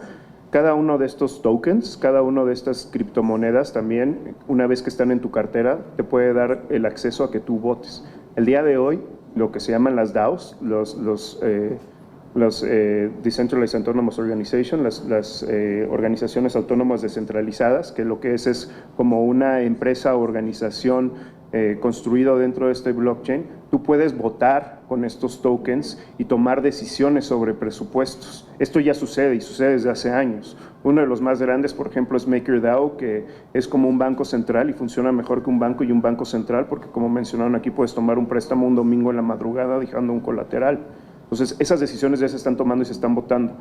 Cada uno de estos tokens, cada uno de estas criptomonedas también, una vez que están en tu cartera, te puede dar el acceso a que tú votes. El día de hoy, lo que se llaman las DAOs, los Decentralized Autonomous Organization, las organizaciones autónomas descentralizadas, que lo que es como una empresa o organización construido dentro de este blockchain. Tú puedes votar con estos tokens y tomar decisiones sobre presupuestos. Esto ya sucede y sucede desde hace años. Uno de los más grandes, por ejemplo, es MakerDAO, que es como un banco central y funciona mejor que un banco y un banco central, porque como mencionaron aquí, puedes tomar un préstamo un domingo en la madrugada dejando un colateral. Entonces, esas decisiones ya se están tomando y se están votando.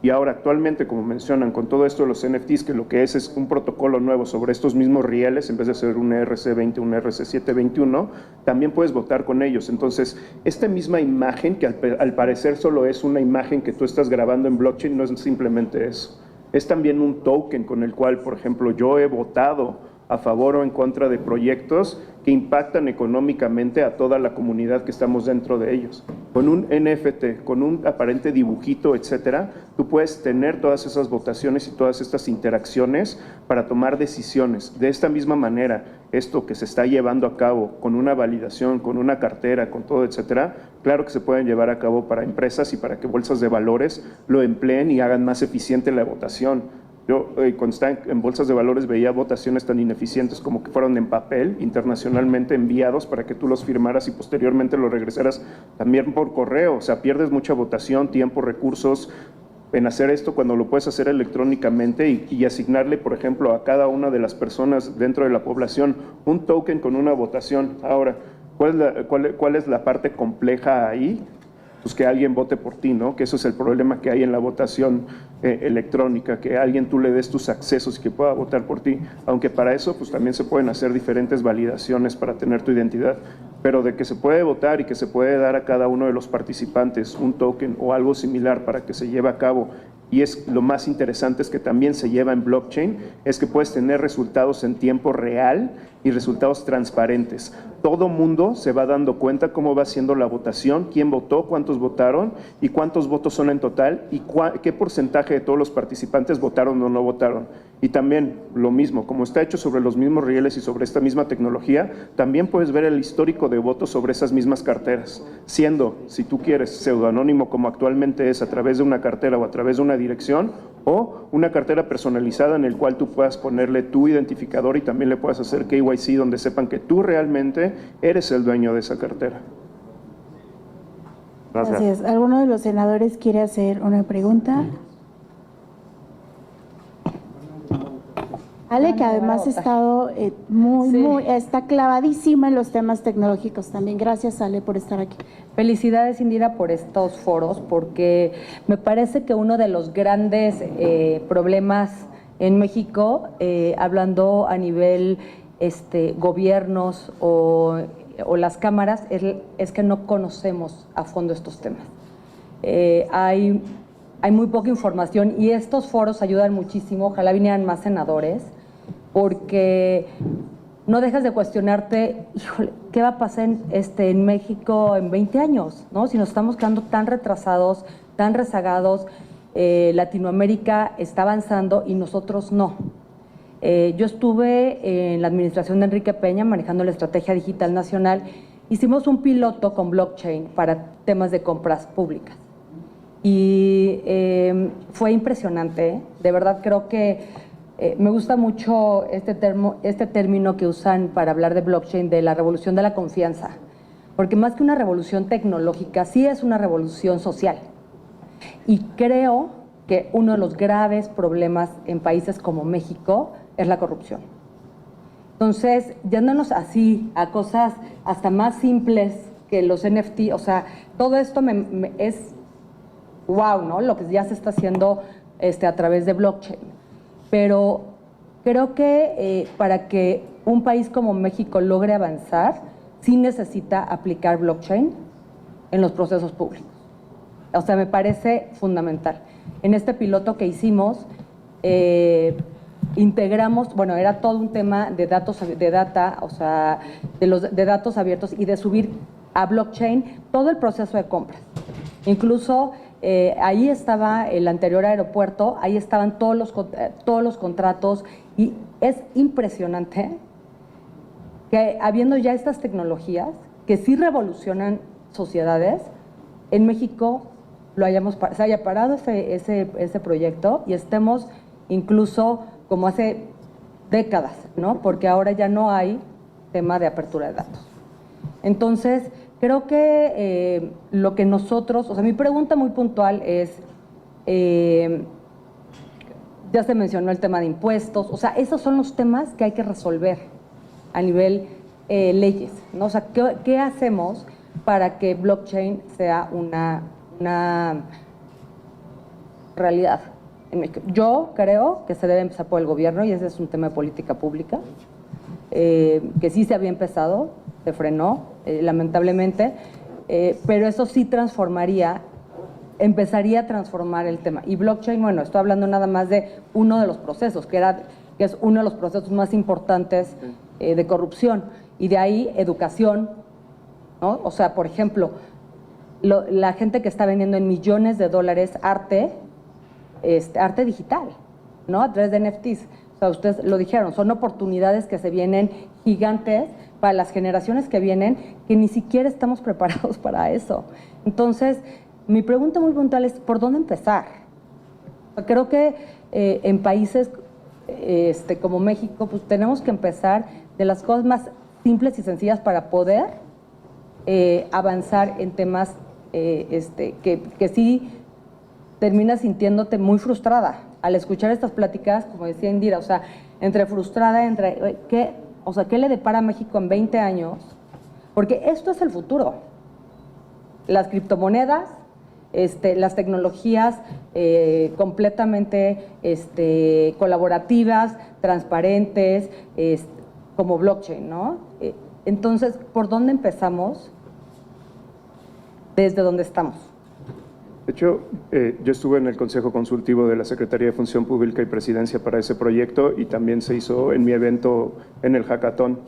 Y ahora, actualmente, como mencionan, con todo esto de los NFTs, que lo que es un protocolo nuevo sobre estos mismos rieles, en vez de ser un ERC20, un ERC721, también puedes votar con ellos. Entonces, esta misma imagen, que al parecer solo es una imagen que tú estás grabando en blockchain, no es simplemente eso. Es también un token con el cual, por ejemplo, yo he votado a favor o en contra de proyectos que impactan económicamente a toda la comunidad que estamos dentro de ellos. Con un NFT, con un aparente dibujito, etcétera, tú puedes tener todas esas votaciones y todas estas interacciones para tomar decisiones. De esta misma manera, esto que se está llevando a cabo con una validación, con una cartera, con todo, etcétera, claro que se pueden llevar a cabo para empresas y para que bolsas de valores lo empleen y hagan más eficiente la votación. Yo cuando estaba en bolsas de valores veía votaciones tan ineficientes como que fueron en papel, internacionalmente enviados para que tú los firmaras y posteriormente los regresaras también por correo. O sea, pierdes mucha votación, tiempo, recursos en hacer esto cuando lo puedes hacer electrónicamente y asignarle, por ejemplo, a cada una de las personas dentro de la población un token con una votación. Ahora, ¿cuál es la parte compleja ahí? Pues que alguien vote por ti, ¿no? Que eso es el problema que hay en la votación electrónica, que a alguien tú le des tus accesos y que pueda votar por ti. Aunque para eso pues también se pueden hacer diferentes validaciones para tener tu identidad. Pero de que se puede votar y que se puede dar a cada uno de los participantes un token o algo similar para que se lleve a cabo, y es lo más interesante es que también se lleva en blockchain, es que puedes tener resultados en tiempo real y resultados transparentes. Todo mundo se va dando cuenta cómo va siendo la votación, quién votó, cuántos votaron y cuántos votos son en total y qué porcentaje de todos los participantes votaron o no votaron. Y también lo mismo, como está hecho sobre los mismos rieles y sobre esta misma tecnología, también puedes ver el histórico de votos sobre esas mismas carteras, siendo, si tú quieres, pseudoanónimo como actualmente es a través de una cartera o a través de una dirección, o una cartera personalizada en el cual tú puedas ponerle tu identificador y también le puedas hacer KYC donde sepan que tú realmente eres el dueño de esa cartera. Gracias. ¿Alguno de los senadores quiere hacer una pregunta? Ale, que además ha estado está clavadísima en los temas tecnológicos también. Gracias, Ale, por estar aquí. Felicidades, Indira, por estos foros, porque me parece que uno de los grandes problemas en México, hablando a nivel gobiernos o las cámaras, es que no conocemos a fondo estos temas. Hay muy poca información y estos foros ayudan muchísimo. Ojalá vinieran más senadores, porque no dejas de cuestionarte, híjole, ¿qué va a pasar en México en 20 años? ¿No? Si nos estamos quedando tan retrasados, tan rezagados, Latinoamérica está avanzando y nosotros no. Yo estuve en la administración de Enrique Peña manejando la estrategia digital nacional. Hicimos un piloto con blockchain para temas de compras públicas. Y fue impresionante, de verdad creo que me gusta mucho este término que usan para hablar de blockchain, de la revolución de la confianza, porque más que una revolución tecnológica, sí es una revolución social. Y creo que uno de los graves problemas en países como México es la corrupción. Entonces, yéndonos así a cosas hasta más simples que los NFT, o sea, todo esto es wow, ¿no? Lo que ya se está haciendo a través de blockchain. Pero creo que para que un país como México logre avanzar, sí necesita aplicar blockchain en los procesos públicos. O sea, me parece fundamental. En este piloto que hicimos, integramos, bueno, era todo un tema de datos abiertos y de subir a blockchain todo el proceso de compras. Incluso ahí estaba el anterior aeropuerto, ahí estaban todos los contratos y es impresionante que habiendo ya estas tecnologías que sí revolucionan sociedades, en México se haya parado ese proyecto y estemos incluso como hace décadas, ¿no? Porque ahora ya no hay tema de apertura de datos. Entonces, creo que lo que nosotros, o sea, mi pregunta muy puntual es, ya se mencionó el tema de impuestos, o sea, esos son los temas que hay que resolver a nivel leyes, ¿no? O sea, ¿qué hacemos para que blockchain sea una realidad en México? Yo creo que se debe empezar por el gobierno y ese es un tema de política pública, que sí se había empezado, se frenó, lamentablemente, pero eso sí empezaría a transformar el tema. Y blockchain, bueno, estoy hablando nada más de uno de los procesos, que es uno de los procesos más importantes de corrupción. Y de ahí, educación, ¿no? O sea, por ejemplo, la gente que está vendiendo en millones de dólares arte digital, ¿no? A través de NFTs. O sea, ustedes lo dijeron, son oportunidades que se vienen gigantes para las generaciones que vienen, que ni siquiera estamos preparados para eso. Entonces, mi pregunta muy puntual es, ¿por dónde empezar? Creo que en países como México, pues tenemos que empezar de las cosas más simples y sencillas para poder avanzar en temas que sí terminas sintiéndote muy frustrada al escuchar estas pláticas, como decía Indira, o sea, entre frustrada, ¿qué le depara a México en 20 años? Porque esto es el futuro. Las criptomonedas, las tecnologías completamente colaborativas, transparentes, como blockchain, ¿no? Entonces, ¿por dónde empezamos? Desde donde estamos. De hecho, yo estuve en el Consejo Consultivo de la Secretaría de Función Pública y Presidencia para ese proyecto y también se hizo en mi evento en el Hackathon.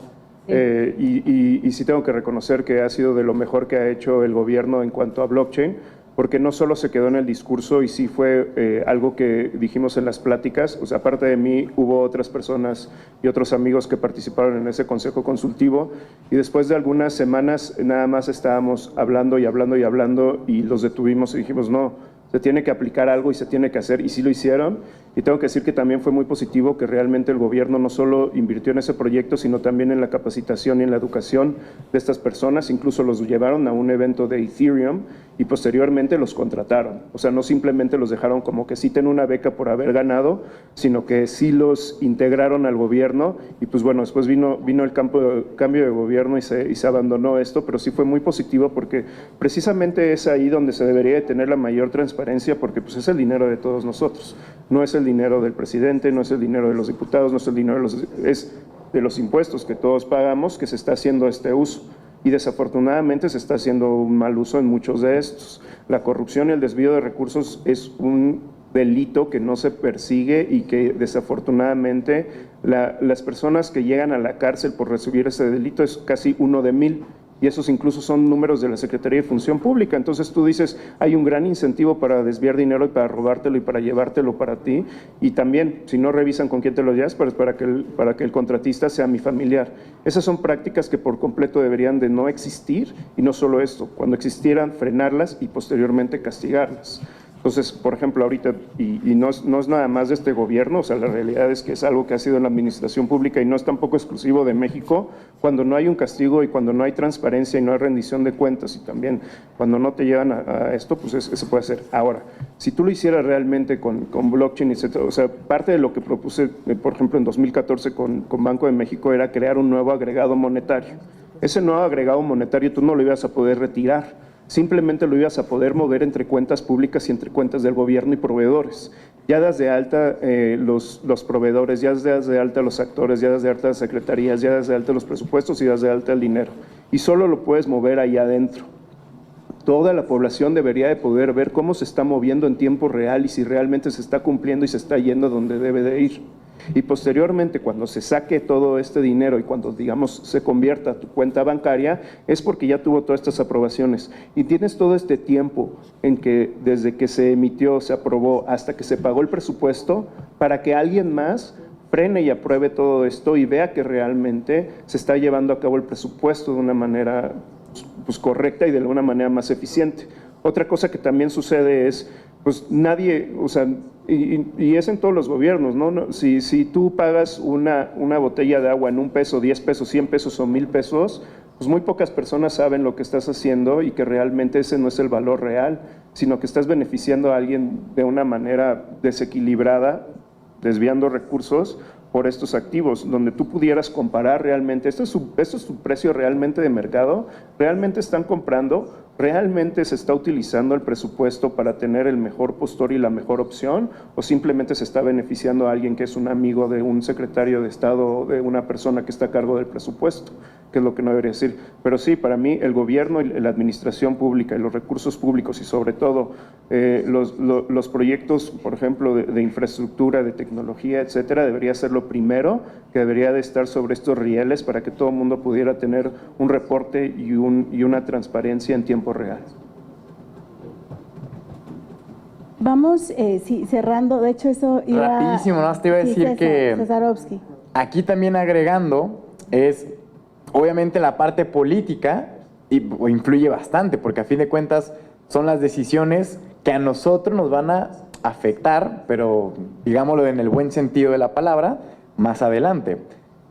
Sí. Y sí tengo que reconocer que ha sido de lo mejor que ha hecho el gobierno en cuanto a blockchain, porque no solo se quedó en el discurso y sí fue algo que dijimos en las pláticas, o sea, aparte de mí hubo otras personas y otros amigos que participaron en ese consejo consultivo y después de algunas semanas nada más estábamos hablando y hablando y hablando y los detuvimos y dijimos no, se tiene que aplicar algo y se tiene que hacer y sí lo hicieron y tengo que decir que también fue muy positivo que realmente el gobierno no solo invirtió en ese proyecto sino también en la capacitación y en la educación de estas personas, incluso los llevaron a un evento de Ethereum y posteriormente los contrataron, o sea, no simplemente los dejaron como que sí tienen una beca por haber ganado, sino que sí los integraron al gobierno y pues bueno, después vino el cambio de gobierno y se abandonó esto, pero sí fue muy positivo porque precisamente es ahí donde se debería de tener la mayor transparencia porque pues es el dinero de todos nosotros, no es el dinero del presidente, no es el dinero de los diputados, no es el dinero es de los impuestos que todos pagamos que se está haciendo este uso. Y desafortunadamente se está haciendo un mal uso en muchos de estos. La corrupción y el desvío de recursos es un delito que no se persigue y que desafortunadamente las personas que llegan a la cárcel por recibir ese delito es casi 1 de 1000. Y esos incluso son números de la Secretaría de Función Pública. Entonces tú dices, hay un gran incentivo para desviar dinero y para robártelo y para llevártelo para ti. Y también, si no revisan con quién te lo llevas, pues para que el contratista sea mi familiar. Esas son prácticas que por completo deberían de no existir. Y no solo esto, cuando existieran, frenarlas y posteriormente castigarlas. Entonces, por ejemplo, ahorita, y no es nada más de este gobierno, o sea, la realidad es que es algo que ha sido en la administración pública y no es tampoco exclusivo de México, cuando no hay un castigo y cuando no hay transparencia y no hay rendición de cuentas y también cuando no te llevan a esto, pues eso puede ser. Ahora, si tú lo hicieras realmente con blockchain, etcétera, o sea, parte de lo que propuse, por ejemplo, en 2014 con Banco de México era crear un nuevo agregado monetario. Ese nuevo agregado monetario tú no lo ibas a poder retirar. Simplemente lo ibas a poder mover entre cuentas públicas y entre cuentas del gobierno y proveedores. Ya das de alta los proveedores, ya das de alta los actores, ya das de alta las secretarías, ya das de alta los presupuestos y das de alta el dinero. Y solo lo puedes mover ahí adentro. Toda la población debería de poder ver cómo se está moviendo en tiempo real y si realmente se está cumpliendo y se está yendo donde debe de ir. Y posteriormente, cuando se saque todo este dinero y cuando, digamos, se convierta a tu cuenta bancaria, es porque ya tuvo todas estas aprobaciones. Y tienes todo este tiempo en que desde que se emitió, se aprobó, hasta que se pagó el presupuesto, para que alguien más frene y apruebe todo esto y vea que realmente se está llevando a cabo el presupuesto de una manera pues, correcta y de alguna manera más eficiente. Otra cosa que también sucede es, pues nadie, o sea, y es en todos los gobiernos, ¿no? Si tú pagas una botella de agua en 1 peso, 10 pesos, 100 pesos o 1000 pesos, pues muy pocas personas saben lo que estás haciendo y que realmente ese no es el valor real, sino que estás beneficiando a alguien de una manera desequilibrada, desviando recursos por estos activos, donde tú pudieras comparar realmente, esto es su precio realmente de mercado, realmente están comprando, realmente se está utilizando el presupuesto para tener el mejor postor y la mejor opción, o simplemente se está beneficiando a alguien que es un amigo de un secretario de Estado o de una persona que está a cargo del presupuesto, que es lo que no debería decir. Pero sí, para mí el gobierno y la administración pública y los recursos públicos y sobre todo los proyectos, por ejemplo, de infraestructura, de tecnología, etcétera, debería ser lo primero que debería de estar sobre estos rieles para que todo el mundo pudiera tener un reporte y una transparencia en tiempo real. Vamos cerrando, de hecho eso iba... Rapidísimo, nada más te iba a decir que Cesarovsky. aquí también agregando es, obviamente la parte política influye bastante, porque a fin de cuentas son las decisiones que a nosotros nos van a afectar, pero digámoslo en el buen sentido de la palabra, más adelante.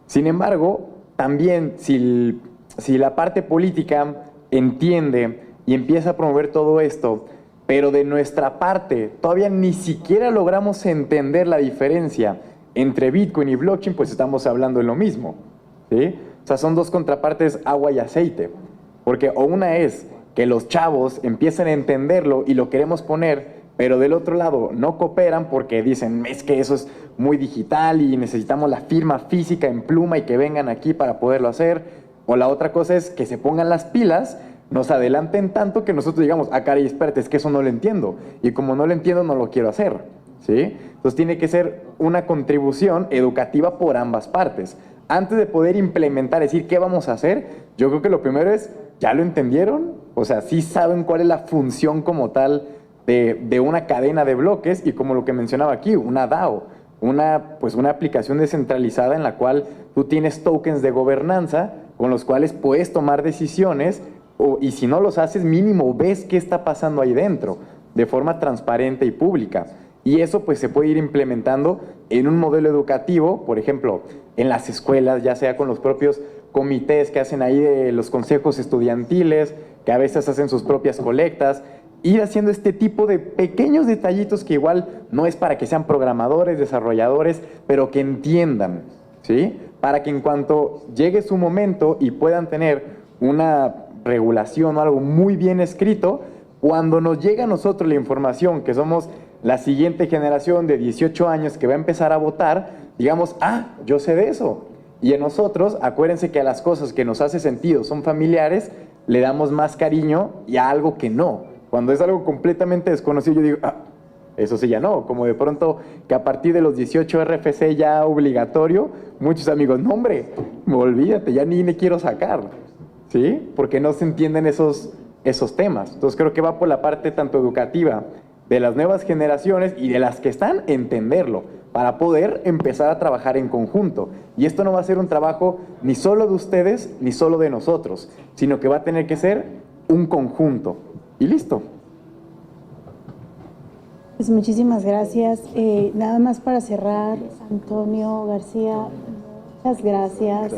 Sin embargo, también si la parte política entiende y empieza a promover todo esto, pero de nuestra parte todavía ni siquiera logramos entender la diferencia entre Bitcoin y blockchain, pues estamos hablando de lo mismo, ¿sí? O sea, son dos contrapartes, agua y aceite, porque o una es que los chavos empiezan a entenderlo y lo queremos poner, pero del otro lado no cooperan porque dicen, es que eso es muy digital y necesitamos la firma física en pluma y que vengan aquí para poderlo hacer. O la otra cosa es que se pongan las pilas, nos adelanten tanto que nosotros digamos, caray, espérate, es que eso no lo entiendo. Y como no lo entiendo, no lo quiero hacer, ¿sí? Entonces tiene que ser una contribución educativa por ambas partes. Antes de poder implementar, decir qué vamos a hacer, yo creo que lo primero es, ¿ya lo entendieron? O sea, ¿sí saben cuál es la función como tal de una cadena de bloques? Y como lo que mencionaba aquí, una DAO, una aplicación descentralizada en la cual tú tienes tokens de gobernanza con los cuales puedes tomar decisiones y si no los haces, mínimo ves qué está pasando ahí dentro, de forma transparente y pública. Y eso pues se puede ir implementando en un modelo educativo, por ejemplo, en las escuelas, ya sea con los propios comités que hacen ahí de los consejos estudiantiles, que a veces hacen sus propias colectas, ir haciendo este tipo de pequeños detallitos que igual no es para que sean programadores, desarrolladores, pero que entiendan, ¿sí? Para que en cuanto llegue su momento y puedan tener una regulación o algo muy bien escrito, cuando nos llega a nosotros la información, que somos la siguiente generación de 18 años que va a empezar a votar, digamos, yo sé de eso. Y en nosotros, acuérdense que a las cosas que nos hace sentido son familiares, le damos más cariño y a algo que no. Cuando es algo completamente desconocido, yo digo, eso sí ya no. Como de pronto que a partir de los 18 RFC ya obligatorio, muchos amigos, no hombre, olvídate, ya ni me quiero sacar, ¿sí? Porque no se entienden esos temas. Entonces creo que va por la parte tanto educativa de las nuevas generaciones y de las que están, entenderlo, para poder empezar a trabajar en conjunto. Y esto no va a ser un trabajo ni solo de ustedes, ni solo de nosotros, sino que va a tener que ser un conjunto. Y listo. Pues muchísimas gracias. Nada más para cerrar, Antonio García, muchas gracias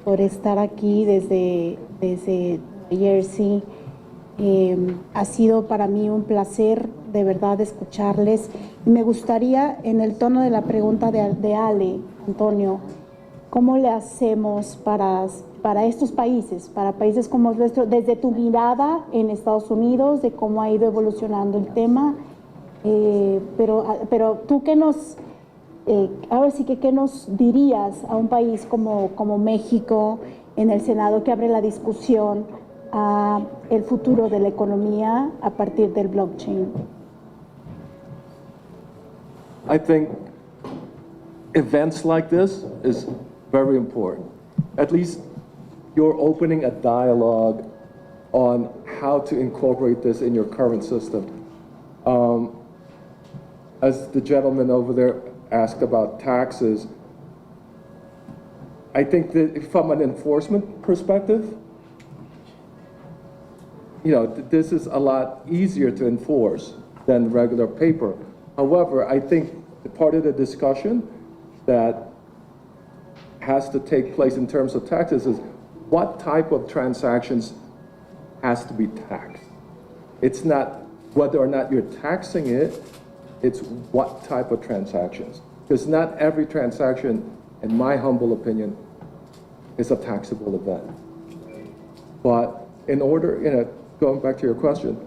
por estar aquí desde Jersey. Ha sido para mí un placer de verdad escucharles y me gustaría, en el tono de la pregunta de Ale, Antonio, ¿cómo le hacemos para estos países, para países como el nuestro, desde tu mirada en Estados Unidos, de cómo ha ido evolucionando el tema, pero tú qué nos, ahora sí que qué nos dirías a un país como México en el Senado que abre la discusión a el futuro de la economía a partir del blockchain? I think events like this is very important. At least you're opening a dialogue on how to incorporate this in your current system. As the gentleman over there asked about taxes, I think that from an enforcement perspective, this is a lot easier to enforce than regular paper. However, I think the part of the discussion that has to take place in terms of taxes is what type of transactions has to be taxed. It's not whether or not you're taxing it, it's what type of transactions. Because not every transaction, in my humble opinion, is a taxable event. But in order, going back to your question,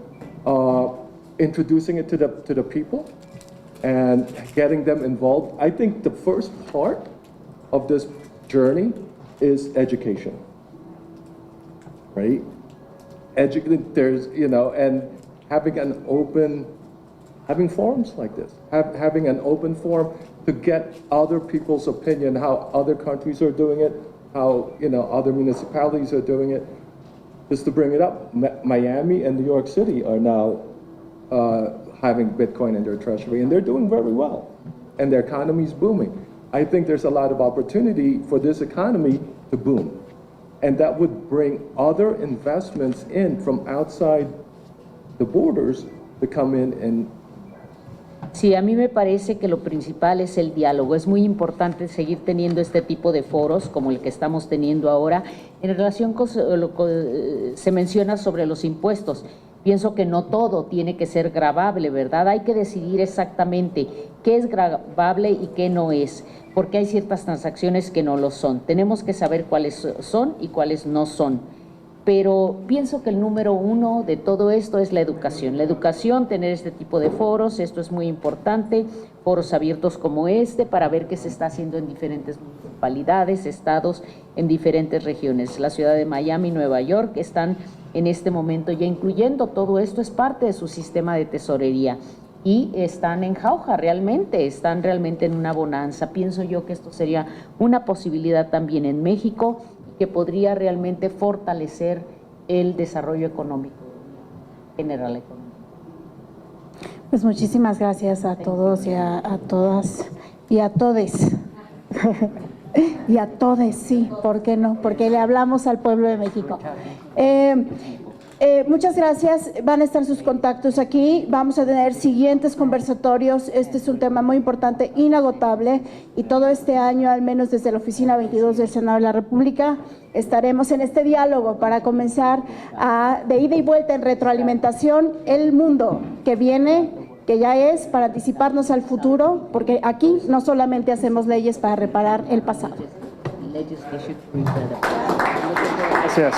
introducing it to the people and getting them involved, I think the first part of this journey is education, right? There's, and having forums like this, having an open forum to get other people's opinion, how other countries are doing it, how, other municipalities are doing it. Just to bring it up, Miami and New York City are now having Bitcoin in their treasury, and they're doing very well, and their economy is booming. I think there's a lot of opportunity for this economy to boom, and that would bring other investments in from outside the borders to come in and. Sí, a mí me parece que lo principal es el diálogo. Es muy importante seguir teniendo este tipo de foros como el que estamos teniendo ahora. En relación con lo que se menciona sobre los impuestos, pienso que no todo tiene que ser gravable, ¿verdad? Hay que decidir exactamente qué es gravable y qué no es, porque hay ciertas transacciones que no lo son. Tenemos que saber cuáles son y cuáles no son. Pero pienso que el número uno de todo esto es la educación. La educación, tener este tipo de foros, esto es muy importante, foros abiertos como este para ver qué se está haciendo en diferentes municipalidades, estados, en diferentes regiones. La ciudad de Miami, Nueva York están en este momento ya incluyendo todo esto, es parte de su sistema de tesorería. Y están en jauja realmente, están realmente en una bonanza. Pienso yo que esto sería una posibilidad también en México, que podría realmente fortalecer el desarrollo económico, general económico. Pues muchísimas gracias a todos y a todas y a todes. Y a todes, sí, ¿por qué no? Porque le hablamos al pueblo de México. Muchas gracias, van a estar sus contactos aquí, vamos a tener siguientes conversatorios, este es un tema muy importante, inagotable, y todo este año, al menos desde la Oficina 22 del Senado de la República, estaremos en este diálogo para comenzar de ida y vuelta en retroalimentación el mundo que viene, que ya es, para anticiparnos al futuro, porque aquí no solamente hacemos leyes para reparar el pasado. Gracias.